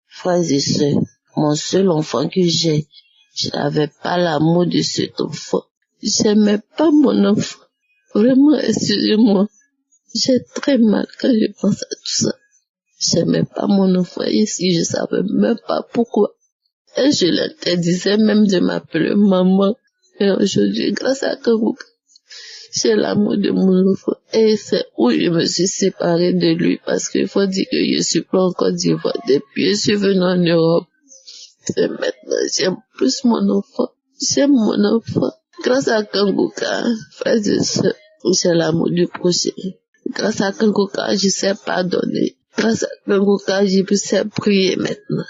frères et sœurs, mon seul enfant que j'ai, Je n'avais pas l'amour de cet enfant. J'aimais pas mon enfant. Vraiment, excusez-moi. J'ai très mal quand je pense à tout ça. J'aimais pas mon enfant ici, je savais même pas pourquoi. Et je l'interdisais même de m'appeler maman. Et aujourd'hui, grâce à Kanguka, j'ai l'amour de mon enfant. Et c'est où je me suis séparée de lui parce qu'il faut dire que je suis pas en Côte d'Ivoire. Depuis je suis venue en Europe. C'est maintenant, j'aime plus mon enfant. J'aime mon enfant. Grâce à Kanguka, frères et sœurs, j'ai l'amour du prochain. Grâce à Kanguka, je sais pardonner. Grâce à Kanguka, je sais prier maintenant.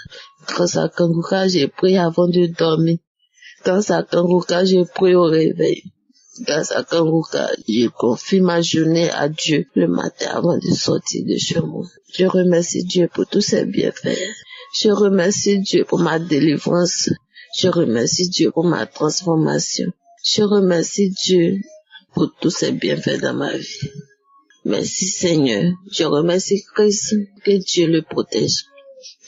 Grâce à Kanguka, j'ai prié avant de dormir. Grâce à Kanguka, j'ai prié au réveil. Grâce à Kanguka, je confie ma journée à Dieu le matin avant de sortir de chez moi. Je remercie Dieu pour tous ses bienfaits. Je remercie Dieu pour ma délivrance. Je remercie Dieu pour ma transformation. Je remercie Dieu pour tous ses bienfaits dans ma vie. Merci Seigneur. Je remercie Christ. Que Dieu le protège.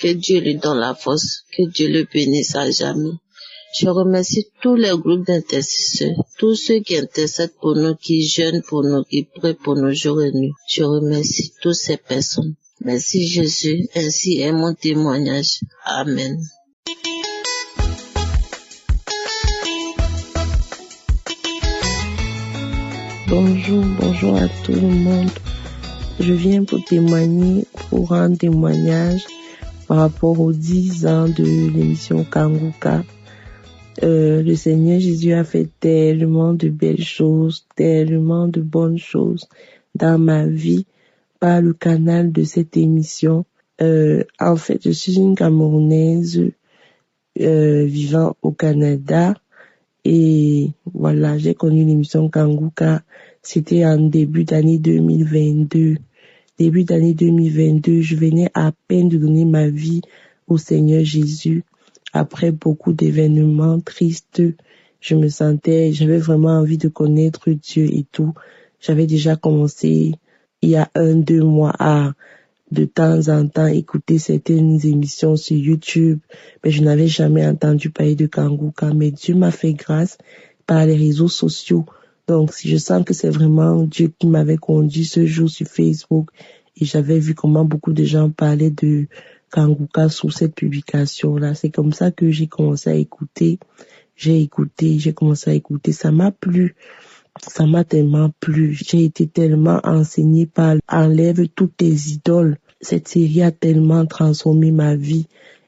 Que Dieu lui donne la force. Que Dieu le bénisse à jamais. Je remercie tous les groupes d'intercesseurs, tous ceux qui intercèdent pour nous, qui jeûnent pour nous, qui prient pour nos jours et nuits. Je remercie toutes ces personnes. Merci Jésus, ainsi est mon témoignage. Amen. Bonjour à tout le monde. Je viens pour témoigner, pour rendre témoignage par rapport aux 10 ans de l'émission Kanguka. Le Seigneur Jésus a fait tellement de belles choses, tellement de bonnes choses dans ma vie par le canal de cette émission. En fait, je suis une Camerounaise vivant au Canada et voilà, j'ai connu l'émission Kanguka. C'était en début d'année 2022. Début d'année 2022, je venais à peine de donner ma vie au Seigneur Jésus. Après beaucoup d'événements tristes, j'avais vraiment envie de connaître Dieu et tout. J'avais déjà commencé il y a 1-2 mois à de temps en temps écouter certaines émissions sur YouTube, mais je n'avais jamais entendu parler de Kanguka. Mais Dieu m'a fait grâce par les réseaux sociaux. Donc, si je sens que c'est vraiment Dieu qui m'avait conduit ce jour sur Facebook et j'avais vu comment beaucoup de gens parlaient de Kanguka sous cette publication-là. C'est comme ça que j'ai commencé à écouter. J'ai commencé à écouter. Ça m'a plu. Ça m'a tellement plu. J'ai été tellement enseignée par Enlève toutes tes idoles. Cette série a tellement transformé ma vie.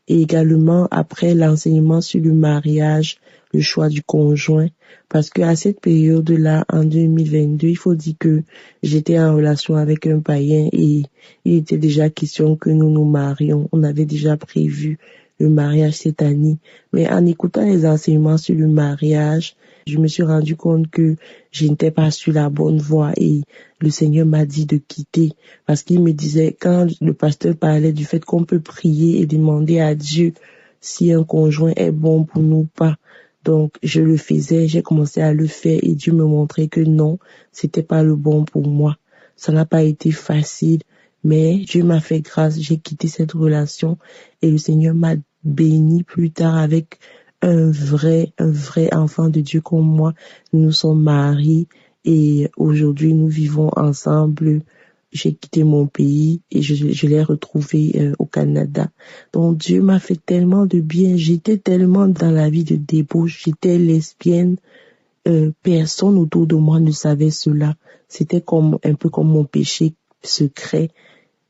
Et également après l'enseignement sur le mariage, le choix du conjoint. Parce que à cette période-là, en 2022, il faut dire que j'étais en relation avec un païen et il était déjà question que nous nous marions. On avait déjà prévu le mariage cette année. Mais en écoutant les enseignements sur le mariage, je me suis rendu compte que je n'étais pas sur la bonne voie et le Seigneur m'a dit de quitter parce qu'il me disait, quand le pasteur parlait du fait qu'on peut prier et demander à Dieu si un conjoint est bon pour nous ou pas. Donc, je le faisais, j'ai commencé à le faire et Dieu me montrait que non, c'était pas le bon pour moi. Ça n'a pas été facile, mais Dieu m'a fait grâce, j'ai quitté cette relation et le Seigneur m'a béni plus tard avec un vrai enfant de Dieu comme moi. Nous sommes mariés et aujourd'hui nous vivons ensemble. J'ai quitté mon pays et je l'ai retrouvé au Canada. Donc Dieu m'a fait tellement de bien. J'étais tellement dans la vie de débauche. J'étais lesbienne. Personne autour de moi ne savait cela. C'était un peu comme mon péché secret.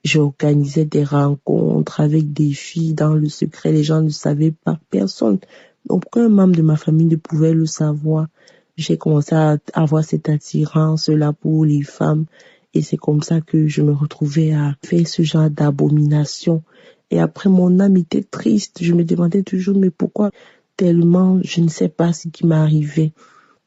J'organisais des rencontres avec des filles dans le secret. Les gens ne savaient pas. Personne. Aucun membre de ma famille ne pouvait le savoir. J'ai commencé à avoir cette attirance-là pour les femmes. Et c'est comme ça que je me retrouvais à faire ce genre d'abomination. Et après, mon âme était triste. Je me demandais toujours, mais pourquoi tellement, je ne sais pas ce qui m'arrivait.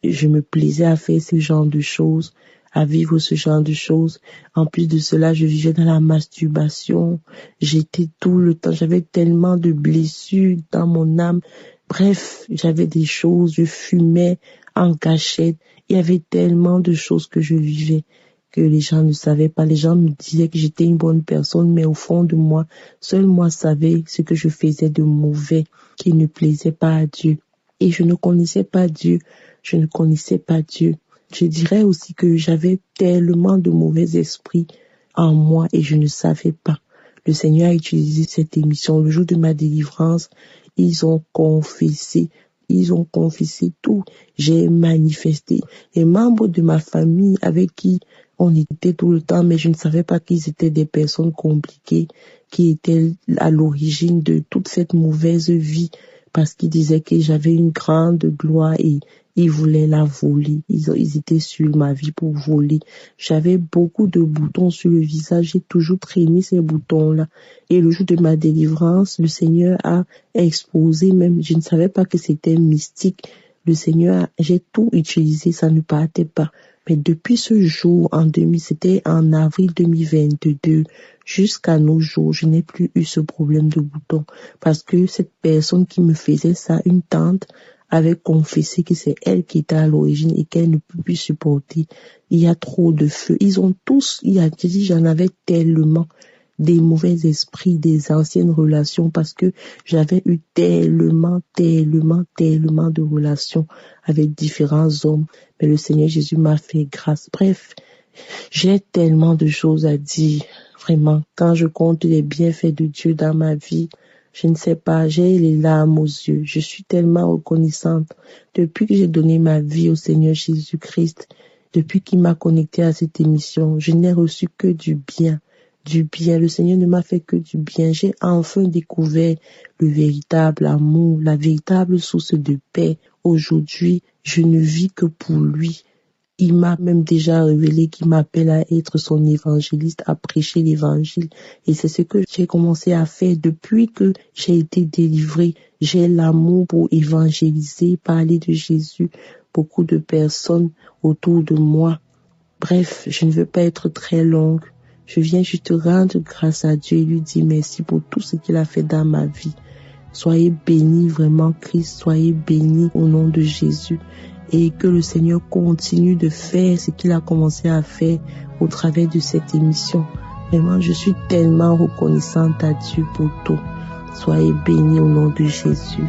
Je me plaisais à faire ce genre de choses, à vivre ce genre de choses. En plus de cela, je vivais dans la masturbation. J'étais tout le temps, j'avais tellement de blessures dans mon âme. Bref, j'avais des choses, je fumais en cachette. Il y avait tellement de choses que je vivais que les gens ne savaient pas. Les gens me disaient que j'étais une bonne personne, mais au fond de moi, seul moi savais ce que je faisais de mauvais, qui ne plaisait pas à Dieu. et je ne connaissais pas Dieu. Je ne connaissais pas Dieu. Je dirais aussi que j'avais tellement de mauvais esprits en moi et je ne savais pas. Le Seigneur a utilisé cette émission. Le jour de ma délivrance, ils ont confessé tout. J'ai manifesté. Les membres de ma famille avec qui on était tout le temps, mais je ne savais pas qu'ils étaient des personnes compliquées, qui étaient à l'origine de toute cette mauvaise vie, parce qu'ils disaient que j'avais une grande gloire et ils voulaient la voler. Ils étaient sur ma vie pour voler. J'avais beaucoup de boutons sur le visage. J'ai toujours traîné ces boutons-là. Et le jour de ma délivrance, le Seigneur a exposé, même je ne savais pas que c'était mystique. Le Seigneur, j'ai tout utilisé, ça ne partait pas. Mais depuis ce jour, c'était en avril 2022, jusqu'à nos jours, je n'ai plus eu ce problème de boutons. Parce que cette personne qui me faisait ça, une tante, avait confessé que c'est elle qui était à l'origine et qu'elle ne peut plus supporter. Il y a trop de feu. J'en avais tellement des mauvais esprits, des anciennes relations parce que j'avais eu tellement de relations avec différents hommes. Mais le Seigneur Jésus m'a fait grâce. Bref, j'ai tellement de choses à dire. Vraiment, quand je compte les bienfaits de Dieu dans ma vie, je ne sais pas, j'ai les larmes aux yeux. Je suis tellement reconnaissante. Depuis que j'ai donné ma vie au Seigneur Jésus-Christ, depuis qu'il m'a connecté à cette émission, je n'ai reçu que du bien. Du bien. Le Seigneur ne m'a fait que du bien. J'ai enfin découvert le véritable amour, la véritable source de paix. Aujourd'hui, je ne vis que pour lui. Il m'a même déjà révélé qu'il m'appelle à être son évangéliste, à prêcher l'évangile. Et c'est ce que j'ai commencé à faire depuis que j'ai été délivrée. J'ai l'amour pour évangéliser, parler de Jésus. Beaucoup de personnes autour de moi. Bref, je ne veux pas être très longue. Je viens juste rendre grâce à Dieu et lui dire merci pour tout ce qu'il a fait dans ma vie. Soyez bénis vraiment, Christ. Soyez bénis au nom de Jésus. Et que le Seigneur continue de faire ce qu'il a commencé à faire au travers de cette émission. Vraiment, je suis tellement reconnaissante à Dieu pour tout. Soyez bénis au nom de Jésus.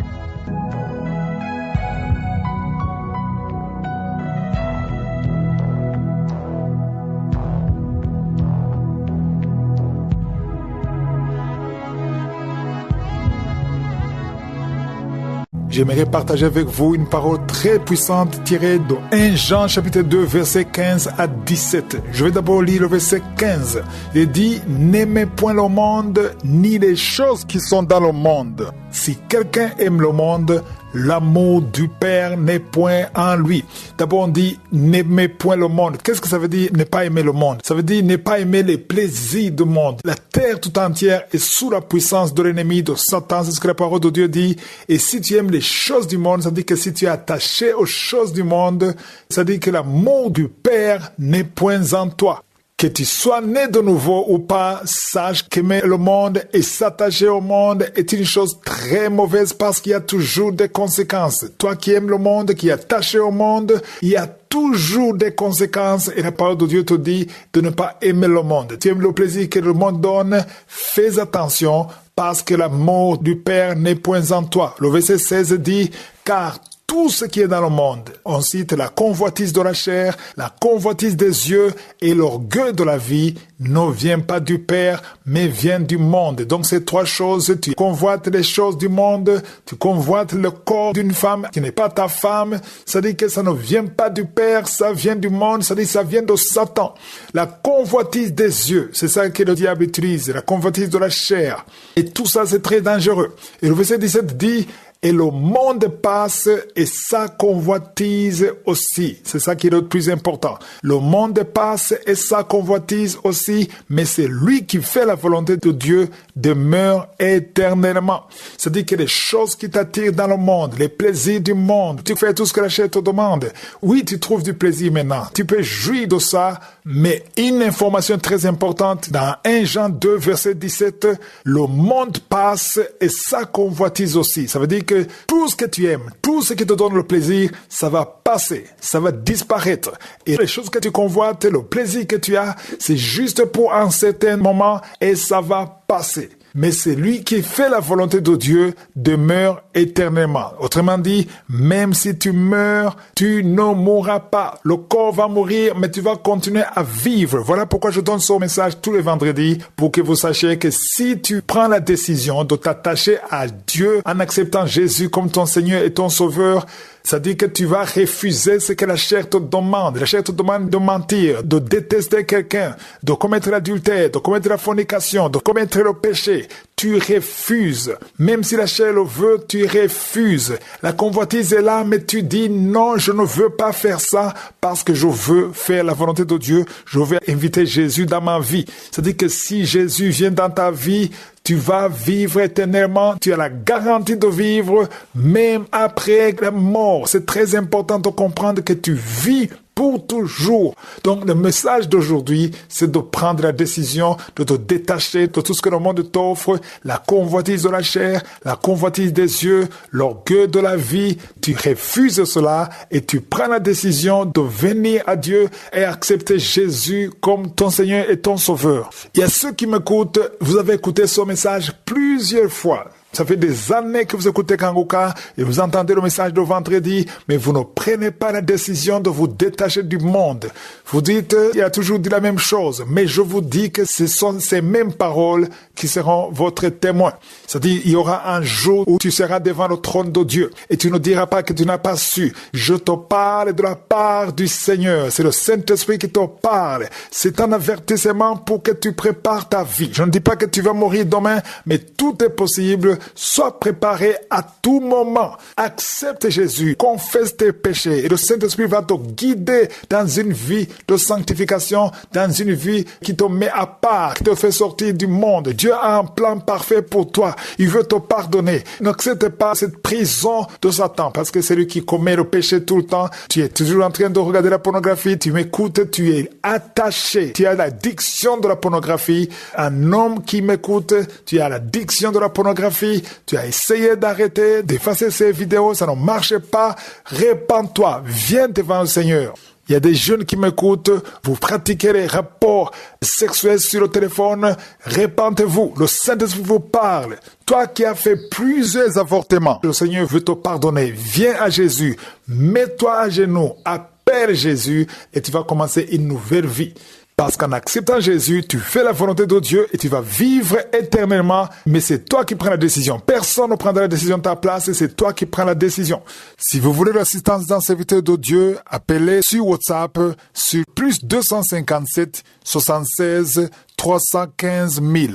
J'aimerais partager avec vous une parole très puissante tirée de 1 Jean chapitre 2 verset 15 à 17. Je vais d'abord lire le verset 15. Il dit « N'aimez point le monde, ni les choses qui sont dans le monde. Si quelqu'un aime le monde, l'amour du Père n'est point en lui. » D'abord on dit « N'aimez point le monde ». Qu'est-ce que ça veut dire ne pas aimer le monde? Ça veut dire ne pas aimer les plaisirs du monde. La terre tout entière est sous la puissance de l'ennemi, de Satan. C'est ce que la parole de Dieu dit. Et si tu aimes les choses du monde, ça veut dire que si tu es attaché aux choses du monde, ça veut dire que l'amour du Père n'est point en toi. Que tu sois né de nouveau ou pas, sache qu'aimer le monde et s'attacher au monde est une chose très mauvaise parce qu'il y a toujours des conséquences. Toi qui aimes le monde, qui es attaché au monde, il y a toujours des conséquences et la parole de Dieu te dit de ne pas aimer le monde. Tu aimes le plaisir que le monde donne, fais attention parce que l'amour du Père n'est point en toi. Le verset 16 dit « Car tout ce qui est dans le monde, on cite la convoitise de la chair, la convoitise des yeux et l'orgueil de la vie ne vient pas du Père, mais vient du monde. » Donc ces trois choses, tu convoites les choses du monde, tu convoites le corps d'une femme qui n'est pas ta femme, ça dit que ça ne vient pas du Père, ça vient du monde, ça dit que ça vient de Satan. La convoitise des yeux, c'est ça que le diable utilise, la convoitise de la chair. Et tout ça, c'est très dangereux. Et le verset 17 dit « Et le monde passe et sa convoitise aussi. » C'est ça qui est le plus important. Le monde passe et sa convoitise aussi, mais c'est lui qui fait la volonté de Dieu demeure éternellement. C'est-à-dire que les choses qui t'attirent dans le monde, les plaisirs du monde, tu fais tout ce que la chair te demande. Oui, tu trouves du plaisir maintenant. Tu peux jouir de ça, mais une information très importante dans 1 Jean 2 verset 17, le monde passe et sa convoitise aussi. Ça veut dire que tout ce que tu aimes, tout ce qui te donne le plaisir, ça va passer, ça va disparaître. Et les choses que tu convoites, le plaisir que tu as, c'est juste pour un certain moment et ça va passer. mais celui qui fait la volonté de Dieu demeure éternellement. Autrement dit, même si tu meurs, tu ne mourras pas. Le corps va mourir, mais tu vas continuer à vivre. Voilà pourquoi je donne ce message tous les vendredis, pour que vous sachiez que si tu prends la décision de t'attacher à Dieu en acceptant Jésus comme ton Seigneur et ton Sauveur, ça dit que tu vas refuser ce que la chair te demande. La chair te demande de mentir, de détester quelqu'un, de commettre l'adultère, de commettre la fornication, de commettre le péché. Tu refuses. Même si la chair le veut, tu refuses. La convoitise est là, mais tu dis non, je ne veux pas faire ça parce que je veux faire la volonté de Dieu. Je veux inviter Jésus dans ma vie. C'est-à-dire que si Jésus vient dans ta vie, tu vas vivre éternellement. Tu as la garantie de vivre même après la mort. C'est très important de comprendre que tu vis pour toujours. Donc, le message d'aujourd'hui, c'est de prendre la décision de te détacher de tout ce que le monde t'offre, la convoitise de la chair, la convoitise des yeux, l'orgueil de la vie. Tu refuses cela et tu prends la décision de venir à Dieu et accepter Jésus comme ton Seigneur et ton Sauveur. Il y a ceux qui m'écoutent, vous avez écouté ce message plusieurs fois. Ça fait des années que vous écoutez Kanguka et vous entendez le message de vendredi, mais vous ne prenez pas la décision de vous détacher du monde. Vous dites, il a toujours dit la même chose, mais je vous dis que ce sont ces mêmes paroles qui seront votre témoin. C'est-à-dire, il y aura un jour où tu seras devant le trône de Dieu et tu ne diras pas que tu n'as pas su. Je te parle de la part du Seigneur. C'est le Saint-Esprit qui te parle. C'est un avertissement pour que tu prépares ta vie. Je ne dis pas que tu vas mourir demain, mais tout est possible. Sois préparé à tout moment. Accepte Jésus, confesse tes péchés et le Saint-Esprit va te guider dans une vie de sanctification, dans une vie qui te met à part, qui te fait sortir du monde. Dieu a un plan parfait pour toi. Il veut te pardonner. N'accepte pas cette prison de Satan parce que c'est lui qui commet le péché tout le temps. Tu es toujours en train de regarder la pornographie, tu m'écoutes, tu es attaché. Tu as l'addiction de la pornographie. Un homme qui m'écoute, tu as l'addiction de la pornographie. Tu as essayé d'arrêter, d'effacer ces vidéos, ça ne marche pas. Répands-toi, viens devant le Seigneur. Il y a des jeunes qui m'écoutent, vous pratiquez les rapports sexuels sur le téléphone, répentez-vous, le Saint-Esprit vous parle. Toi qui as fait plusieurs avortements, le Seigneur veut te pardonner. Viens à Jésus, mets-toi à genoux, appelle Jésus et tu vas commencer une nouvelle vie. Parce qu'en acceptant Jésus, tu fais la volonté de Dieu et tu vas vivre éternellement. Mais c'est toi qui prends la décision. Personne ne prendra la décision de ta place et c'est toi qui prends la décision. Si vous voulez l'assistance d'un serviteur de Dieu, appelez sur WhatsApp sur plus 257 76 315 000.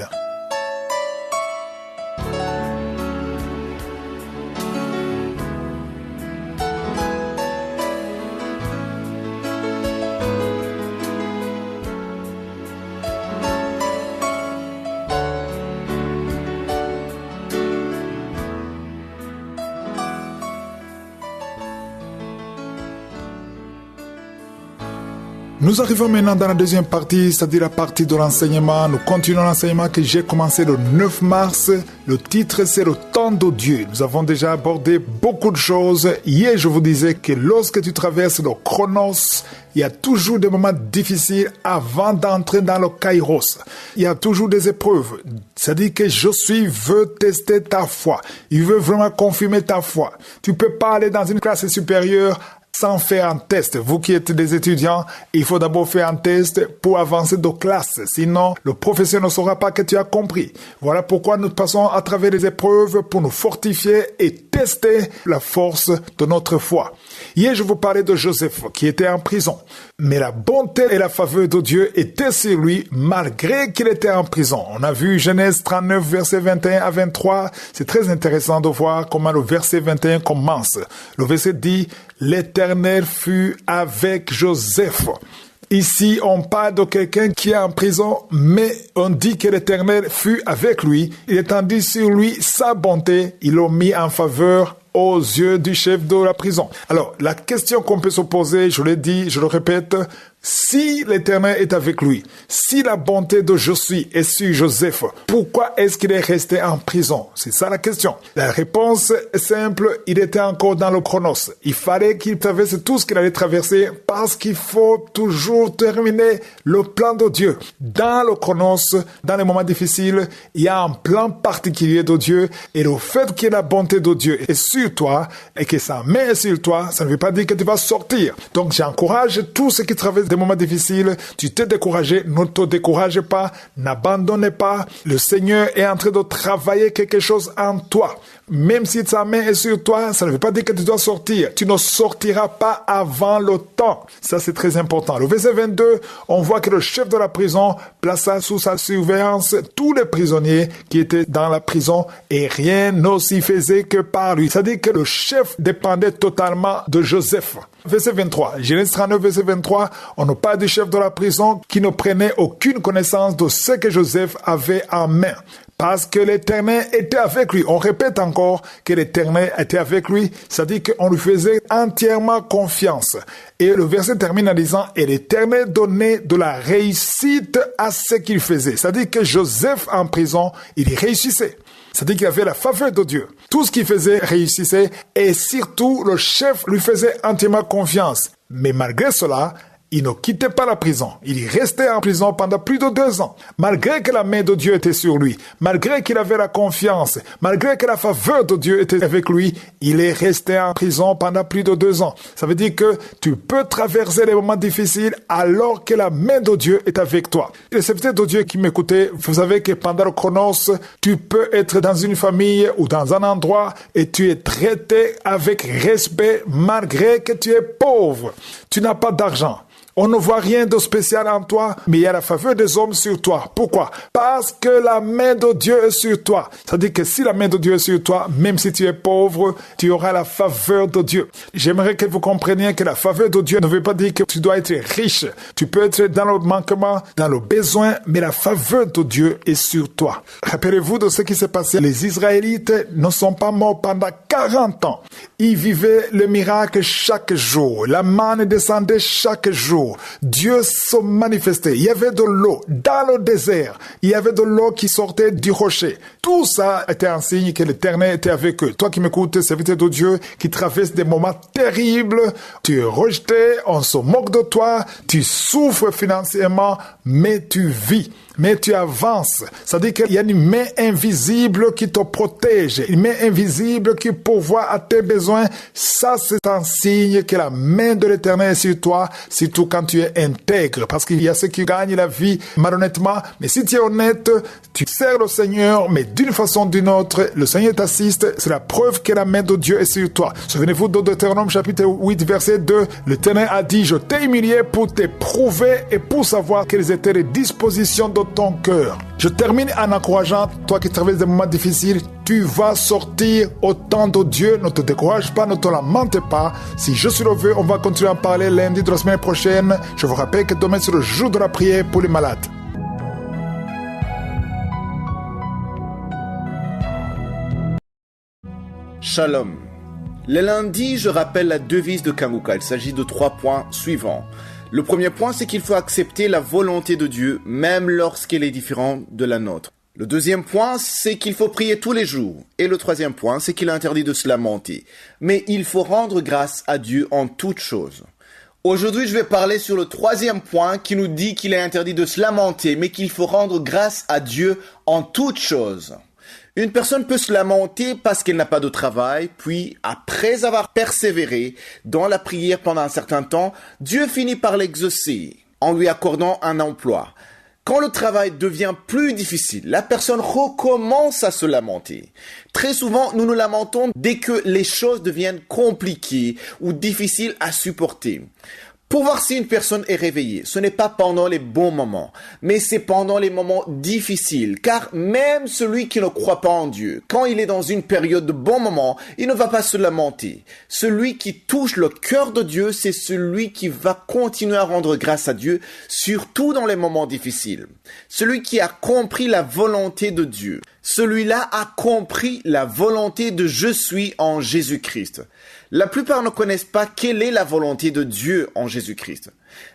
Nous arrivons maintenant dans la deuxième partie, c'est-à-dire la partie de l'enseignement. Nous continuons l'enseignement que j'ai commencé le 9 mars. Le titre, c'est le temps de Dieu. Nous avons déjà abordé beaucoup de choses. Hier, je vous disais que lorsque tu traverses le chronos, il y a toujours des moments difficiles avant d'entrer dans le kairos. Il y a toujours des épreuves. C'est-à-dire que veut tester ta foi. Il veut vraiment confirmer ta foi. Tu peux pas aller dans une classe supérieure sans faire un test. Vous qui êtes des étudiants, il faut d'abord faire un test pour avancer de classe. Sinon, le professeur ne saura pas que tu as compris. Voilà pourquoi nous passons à travers les épreuves pour nous fortifier et tester la force de notre foi. Hier, je vous parlais de Joseph qui était en prison. Mais la bonté et la faveur de Dieu étaient sur lui malgré qu'il était en prison. On a vu Genèse 39, verset 21 à 23. C'est très intéressant de voir comment le verset 21 commence. Le verset dit « L'Éternel fut avec Joseph ». Ici, on parle de quelqu'un qui est en prison, mais on dit que l'Éternel fut avec lui. Il étendit sur lui sa bonté. Il l'a mis en faveur aux yeux du chef de la prison. Alors, la question qu'on peut se poser, je l'ai dit, je le répète, Si l'Éternel est avec lui, si la bonté de je suis est sur Joseph, pourquoi est-ce qu'il est resté en prison? C'est ça la question. La réponse est simple, il était encore dans le chronos. Il fallait qu'il traverse tout ce qu'il allait traverser parce qu'il faut toujours terminer le plan de Dieu. Dans le chronos, dans les moments difficiles, il y a un plan particulier de Dieu et le fait que la bonté de Dieu est sur toi et que sa main est sur toi, ça ne veut pas dire que tu vas sortir. Donc j'encourage tous ceux qui traversent des moments difficiles, tu t'es découragé, ne te décourage pas, n'abandonne pas. Le Seigneur est en train de travailler quelque chose en toi. Même si sa main est sur toi, ça ne veut pas dire que tu dois sortir. Tu ne sortiras pas avant le temps. Ça, c'est très important. Le verset 22, on voit que le chef de la prison plaça sous sa surveillance tous les prisonniers qui étaient dans la prison et rien ne s'y faisait que par lui. C'est-à-dire que le chef dépendait totalement de Joseph. Verset 23, Genèse 39, verset 23, on nous parle du chef de la prison qui ne prenait aucune connaissance de ce que Joseph avait en main. Parce que l'Éternel était avec lui. On répète encore que l'Éternel était avec lui. C'est-à-dire qu'on lui faisait entièrement confiance. Et le verset termine en disant, et l'Éternel donnait de la réussite à ce qu'il faisait. C'est-à-dire que Joseph en prison, il réussissait. C'est-à-dire qu'il avait la faveur de Dieu. Tout ce qu'il faisait réussissait et surtout le chef lui faisait entièrement confiance. Mais malgré cela, il ne quittait pas la prison. Il restait en prison pendant plus de 2 ans. Malgré que la main de Dieu était sur lui, malgré qu'il avait la confiance, malgré que la faveur de Dieu était avec lui, il est resté en prison pendant plus de 2 ans. Ça veut dire que tu peux traverser les moments difficiles alors que la main de Dieu est avec toi. Les serviteurs de Dieu qui m'écoutaient, vous savez que pendant le chronos, tu peux être dans une famille ou dans un endroit et tu es traité avec respect malgré que tu es pauvre. Tu n'as pas d'argent. On ne voit rien de spécial en toi, mais il y a la faveur des hommes sur toi. Pourquoi? Parce que la main de Dieu est sur toi. C'est-à-dire que si la main de Dieu est sur toi, même si tu es pauvre, tu auras la faveur de Dieu. J'aimerais que vous compreniez que la faveur de Dieu ne veut pas dire que tu dois être riche. Tu peux être dans le manquement, dans le besoin, mais la faveur de Dieu est sur toi. Rappelez-vous de ce qui s'est passé. Les Israélites ne sont pas morts pendant 40 ans. Ils vivaient le miracle chaque jour. La manne descendait chaque jour. Dieu se manifestait. Il y avait de l'eau dans le désert. Il y avait de l'eau qui sortait du rocher. Tout ça était un signe que l'Éternel était avec eux. Toi qui m'écoutes, serviteur de Dieu, qui traverse des moments terribles, tu es rejeté, on se moque de toi, tu souffres financièrement, mais tu vis. Mais tu avances. C'est-à-dire qu'il y a une main invisible qui te protège, une main invisible qui pourvoit à tes besoins. Ça, c'est un signe que la main de l'Éternel est sur toi, surtout quand tu es intègre. Parce qu'il y a ceux qui gagnent la vie malhonnêtement. Mais si tu es honnête, tu sers le Seigneur, mais d'une façon ou d'une autre, le Seigneur t'assiste. C'est la preuve que la main de Dieu est sur toi. Souvenez-vous de Deutéronome chapitre 8, verset 2. L'Éternel a dit, je t'ai humilié pour t'éprouver et pour savoir quelles étaient les dispositions de ton cœur. Je termine en encourageant, toi qui traverses des moments difficiles, tu vas sortir au temps de Dieu. Ne te décourage pas, ne te lamente pas. Si je suis le veux, on va continuer à en parler lundi de la semaine prochaine. Je vous rappelle que demain c'est le jour de la prière pour les malades. Shalom. Le lundi, je rappelle la devise de Kanguka. Il s'agit de 3 points suivants. Le premier point, c'est qu'il faut accepter la volonté de Dieu, même lorsqu'elle est différente de la nôtre. Le deuxième point, c'est qu'il faut prier tous les jours. Et le troisième point, c'est qu'il est interdit de se lamenter. Mais il faut rendre grâce à Dieu en toutes choses. Aujourd'hui, je vais parler sur le troisième point qui nous dit qu'il est interdit de se lamenter, mais qu'il faut rendre grâce à Dieu en toutes choses. Une personne peut se lamenter parce qu'elle n'a pas de travail, puis après avoir persévéré dans la prière pendant un certain temps, Dieu finit par l'exaucer en lui accordant un emploi. Quand le travail devient plus difficile, la personne recommence à se lamenter. Très souvent, nous nous lamentons dès que les choses deviennent compliquées ou difficiles à supporter. Pour voir si une personne est réveillée, ce n'est pas pendant les bons moments, mais c'est pendant les moments difficiles. Car même celui qui ne croit pas en Dieu, quand il est dans une période de bons moments, il ne va pas se lamenter. Celui qui touche le cœur de Dieu, c'est celui qui va continuer à rendre grâce à Dieu, surtout dans les moments difficiles. Celui qui a compris la volonté de Dieu. Celui-là a compris la volonté de je suis en Jésus-Christ. La plupart ne connaissent pas quelle est la volonté de Dieu en Jésus-Christ.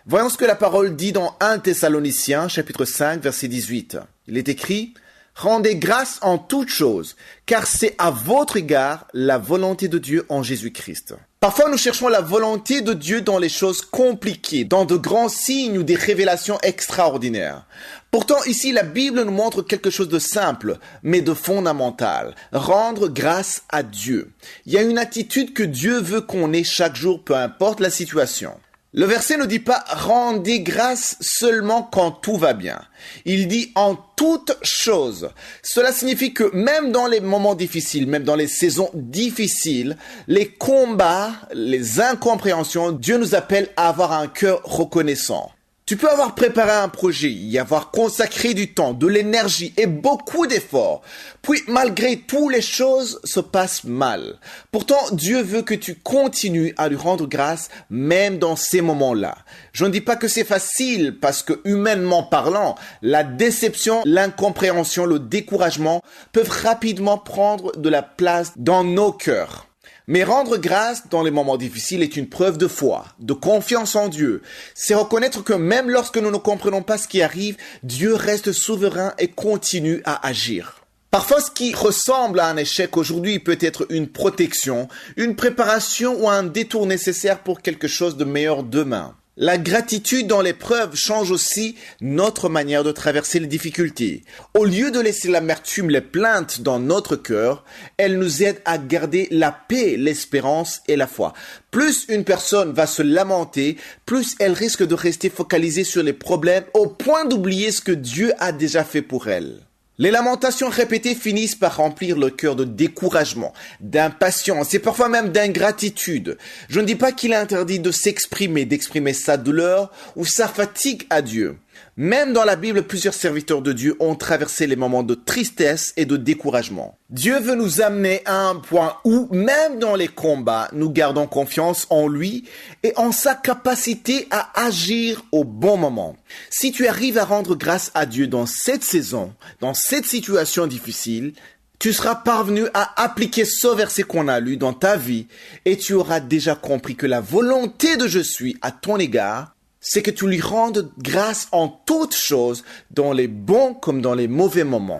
Voyons ce que la parole dit dans 1 Thessaloniciens, chapitre 5, verset 18. Il est écrit « Rendez grâce en toutes choses, car c'est à votre égard la volonté de Dieu en Jésus-Christ. » Parfois, nous cherchons la volonté de Dieu dans les choses compliquées, dans de grands signes ou des révélations extraordinaires. Pourtant, ici, la Bible nous montre quelque chose de simple, mais de fondamental. Rendre grâce à Dieu. Il y a une attitude que Dieu veut qu'on ait chaque jour, peu importe la situation. Le verset ne dit pas « rendez grâce seulement quand tout va bien ». Il dit « en toutes choses ». Cela signifie que même dans les moments difficiles, même dans les saisons difficiles, les combats, les incompréhensions, Dieu nous appelle à avoir un cœur reconnaissant. Tu peux avoir préparé un projet, y avoir consacré du temps, de l'énergie et beaucoup d'efforts. Puis, malgré tout, les choses se passent mal. Pourtant, Dieu veut que tu continues à lui rendre grâce, même dans ces moments-là. Je ne dis pas que c'est facile, parce que, humainement parlant, la déception, l'incompréhension, le découragement peuvent rapidement prendre de la place dans nos cœurs. Mais rendre grâce dans les moments difficiles est une preuve de foi, de confiance en Dieu. C'est reconnaître que même lorsque nous ne comprenons pas ce qui arrive, Dieu reste souverain et continue à agir. Parfois, ce qui ressemble à un échec aujourd'hui peut être une protection, une préparation ou un détour nécessaire pour quelque chose de meilleur demain. La gratitude dans l'épreuve change aussi notre manière de traverser les difficultés. Au lieu de laisser l'amertume, les plaintes dans notre cœur, elle nous aide à garder la paix, l'espérance et la foi. Plus une personne va se lamenter, plus elle risque de rester focalisée sur les problèmes au point d'oublier ce que Dieu a déjà fait pour elle. Les lamentations répétées finissent par remplir le cœur de découragement, d'impatience et parfois même d'ingratitude. Je ne dis pas qu'il est interdit de s'exprimer, d'exprimer sa douleur ou sa fatigue à Dieu. Même dans la Bible, plusieurs serviteurs de Dieu ont traversé les moments de tristesse et de découragement. Dieu veut nous amener à un point où, même dans les combats, nous gardons confiance en lui et en sa capacité à agir au bon moment. Si tu arrives à rendre grâce à Dieu dans cette saison, dans cette situation difficile, tu seras parvenu à appliquer ce verset qu'on a lu dans ta vie et tu auras déjà compris que la volonté de je suis à ton égard, c'est que tu lui rendes grâce en toutes choses, dans les bons comme dans les mauvais moments.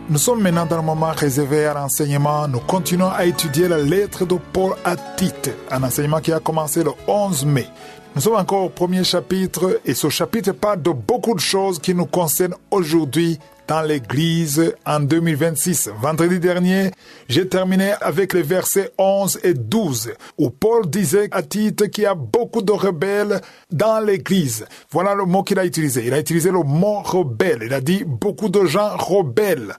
Nous sommes maintenant dans le moment réservé à l'enseignement. Nous continuons à étudier la lettre de Paul à Tite, un enseignement qui a commencé le 11 mai. Nous sommes encore au premier chapitre et ce chapitre parle de beaucoup de choses qui nous concernent aujourd'hui dans l'Église en 2026. Vendredi dernier, j'ai terminé avec les versets 11 et 12 où Paul disait à Tite qu'il y a beaucoup de rebelles dans l'Église. Voilà le mot qu'il a utilisé. Il a utilisé le mot rebelle. Il a dit beaucoup de gens rebelles.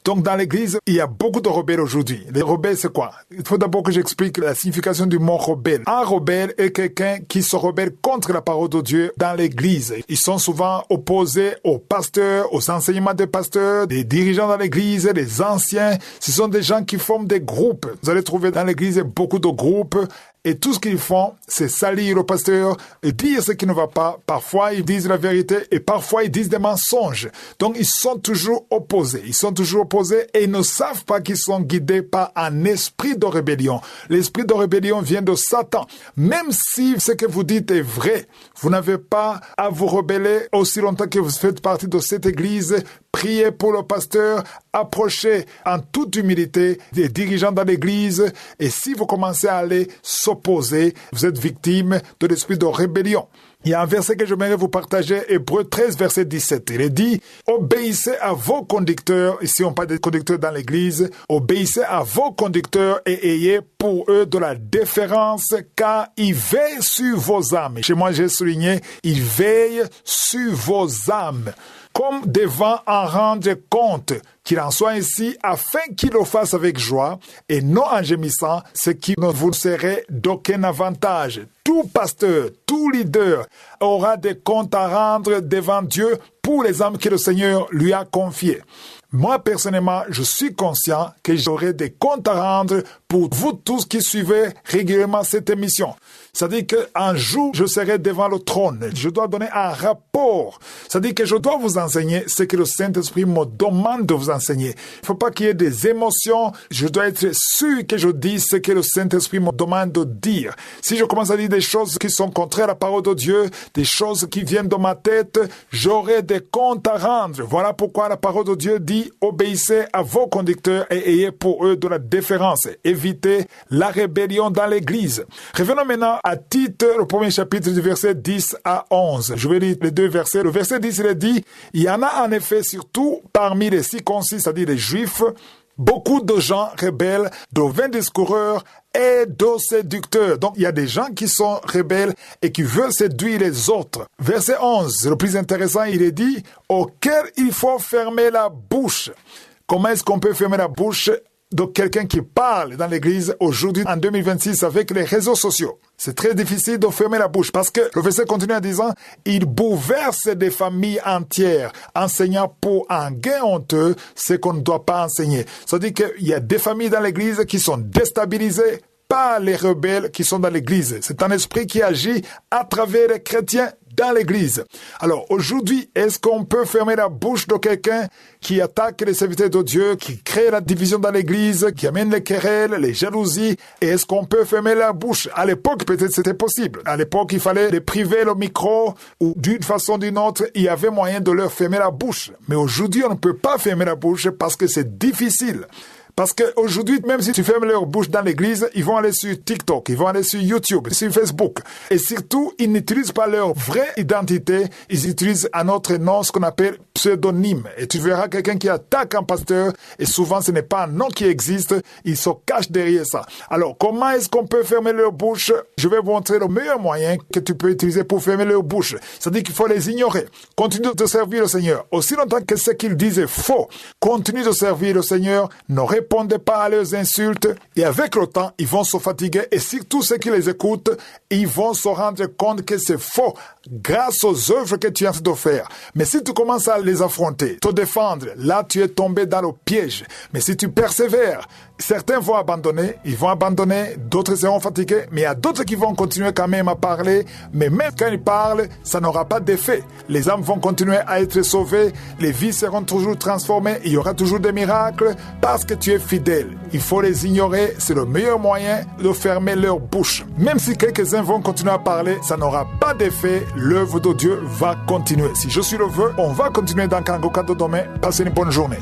Donc dans l'Église, il y a beaucoup de rebelles aujourd'hui. Les rebelles, c'est quoi? Il faut d'abord que j'explique la signification du mot rebelle. Un rebelle est quelqu'un qui se rebelle contre la parole de Dieu dans l'Église. Ils sont souvent opposés aux pasteurs, aux enseignements des pasteurs, des dirigeants dans l'Église, des anciens. Ce sont des gens qui forment des groupes. Vous allez trouver dans l'Église beaucoup de groupes. Et tout ce qu'ils font, c'est salir le pasteur et dire ce qui ne va pas. Parfois, ils disent la vérité et parfois, ils disent des mensonges. Donc, ils sont toujours opposés. Ils sont toujours opposés et ils ne savent pas qu'ils sont guidés par un esprit de rébellion. L'esprit de rébellion vient de Satan. Même si ce que vous dites est vrai, vous n'avez pas à vous rebeller aussi longtemps que vous faites partie de cette église. Priez pour le pasteur, approchez en toute humilité des dirigeants dans l'église et si vous commencez à aller s'opposer, vous êtes victime de l'esprit de rébellion. Il y a un verset que j'aimerais vous partager, Hébreux 13, verset 17. Il est dit, obéissez à vos conducteurs, ici on parle des conducteurs dans l'église, obéissez à vos conducteurs et ayez pour eux de la déférence, car ils veillent sur vos âmes. Chez moi, j'ai souligné, ils veillent sur vos âmes. Comme devant en rendre compte, Qu'il en soit ainsi, afin qu'il le fasse avec joie et non en gémissant, ce qui ne vous serait d'aucun avantage. Tout pasteur, tout leader aura des comptes à rendre devant Dieu pour les âmes que le Seigneur lui a confiées. Moi, personnellement, je suis conscient que j'aurai des comptes à rendre pour vous tous qui suivez régulièrement cette émission. C'est-à-dire qu'un jour, je serai devant le trône. Je dois donner un rapport. C'est-à-dire que je dois vous enseigner ce que le Saint-Esprit me demande de vous enseigner. Il ne faut pas qu'il y ait des émotions. Je dois être sûr que je dise ce que le Saint-Esprit me demande de dire. Si je commence à dire des choses qui sont contraires à la parole de Dieu, des choses qui viennent de ma tête, j'aurai des comptes à rendre. Voilà pourquoi la parole de Dieu dit « Obéissez à vos conducteurs et ayez pour eux de la déférence. Évitez la rébellion dans l'Église. » Revenons maintenant à Tite, le premier chapitre du verset 10 à 11. Je vais lire les deux versets. Le verset 10, il est dit « Il y en a en effet surtout parmi les circoncis, c'est-à-dire les Juifs, beaucoup de gens rebelles, de vains discoureurs et de séducteurs. » Donc, il y a des gens qui sont rebelles et qui veulent séduire les autres. Verset 11, le plus intéressant, il est dit « Auquel il faut fermer la bouche. » Comment est-ce qu'on peut fermer la bouche de quelqu'un qui parle dans l'église aujourd'hui en 2026 avec les réseaux sociaux? C'est très difficile de fermer la bouche parce que le verset continue en disant « Il bouleverse des familles entières, enseignant pour un gain honteux ce qu'on ne doit pas enseigner. » C'est-à-dire qu'il y a des familles dans l'église qui sont déstabilisées par les rebelles qui sont dans l'église. C'est un esprit qui agit à travers les chrétiens dans l'église. Alors aujourd'hui, est-ce qu'on peut fermer la bouche de quelqu'un qui attaque les serviteurs de Dieu, qui crée la division dans l'église, qui amène les querelles, les jalousies? Et est-ce qu'on peut fermer la bouche? À l'époque, peut-être c'était possible. À l'époque, il fallait les priver le micro ou d'une façon ou d'une autre, il y avait moyen de leur fermer la bouche. Mais aujourd'hui, on ne peut pas fermer la bouche parce que c'est difficile. Parce qu'aujourd'hui, même si tu fermes leur bouche dans l'église, ils vont aller sur TikTok, ils vont aller sur YouTube, sur Facebook. Et surtout, ils n'utilisent pas leur vraie identité, ils utilisent un autre nom, ce qu'on appelle pseudonyme. Et tu verras quelqu'un qui attaque un pasteur, et souvent ce n'est pas un nom qui existe, il se cache derrière ça. Alors, comment est-ce qu'on peut fermer leur bouche? Je vais vous montrer le meilleur moyen que tu peux utiliser pour fermer leur bouche. C'est-à-dire qu'il faut les ignorer. Continue de servir le Seigneur. Aussi longtemps que ce qu'ils disent est faux, continue de servir le Seigneur, ne répondez pas à leurs insultes, et avec le temps, ils vont se fatiguer, et surtout ceux qui les écoutent, ils vont se rendre compte que c'est faux, grâce aux œuvres que tu es en train de faire. Mais si tu commences à les affronter, te défendre, là tu es tombé dans le piège. Mais si tu persévères, certains vont abandonner, d'autres seront fatigués, mais il y a d'autres qui vont continuer quand même à parler, mais même quand ils parlent, ça n'aura pas d'effet. Les âmes vont continuer à être sauvées, les vies seront toujours transformées, il y aura toujours des miracles, parce que tu es fidèle. Il faut les ignorer, c'est le meilleur moyen de fermer leur bouche. Même si quelques-uns vont continuer à parler, ça n'aura pas d'effet, l'œuvre de Dieu va continuer. Si je suis le vœu, on va continuer dans Kanguka de demain. Passez une bonne journée.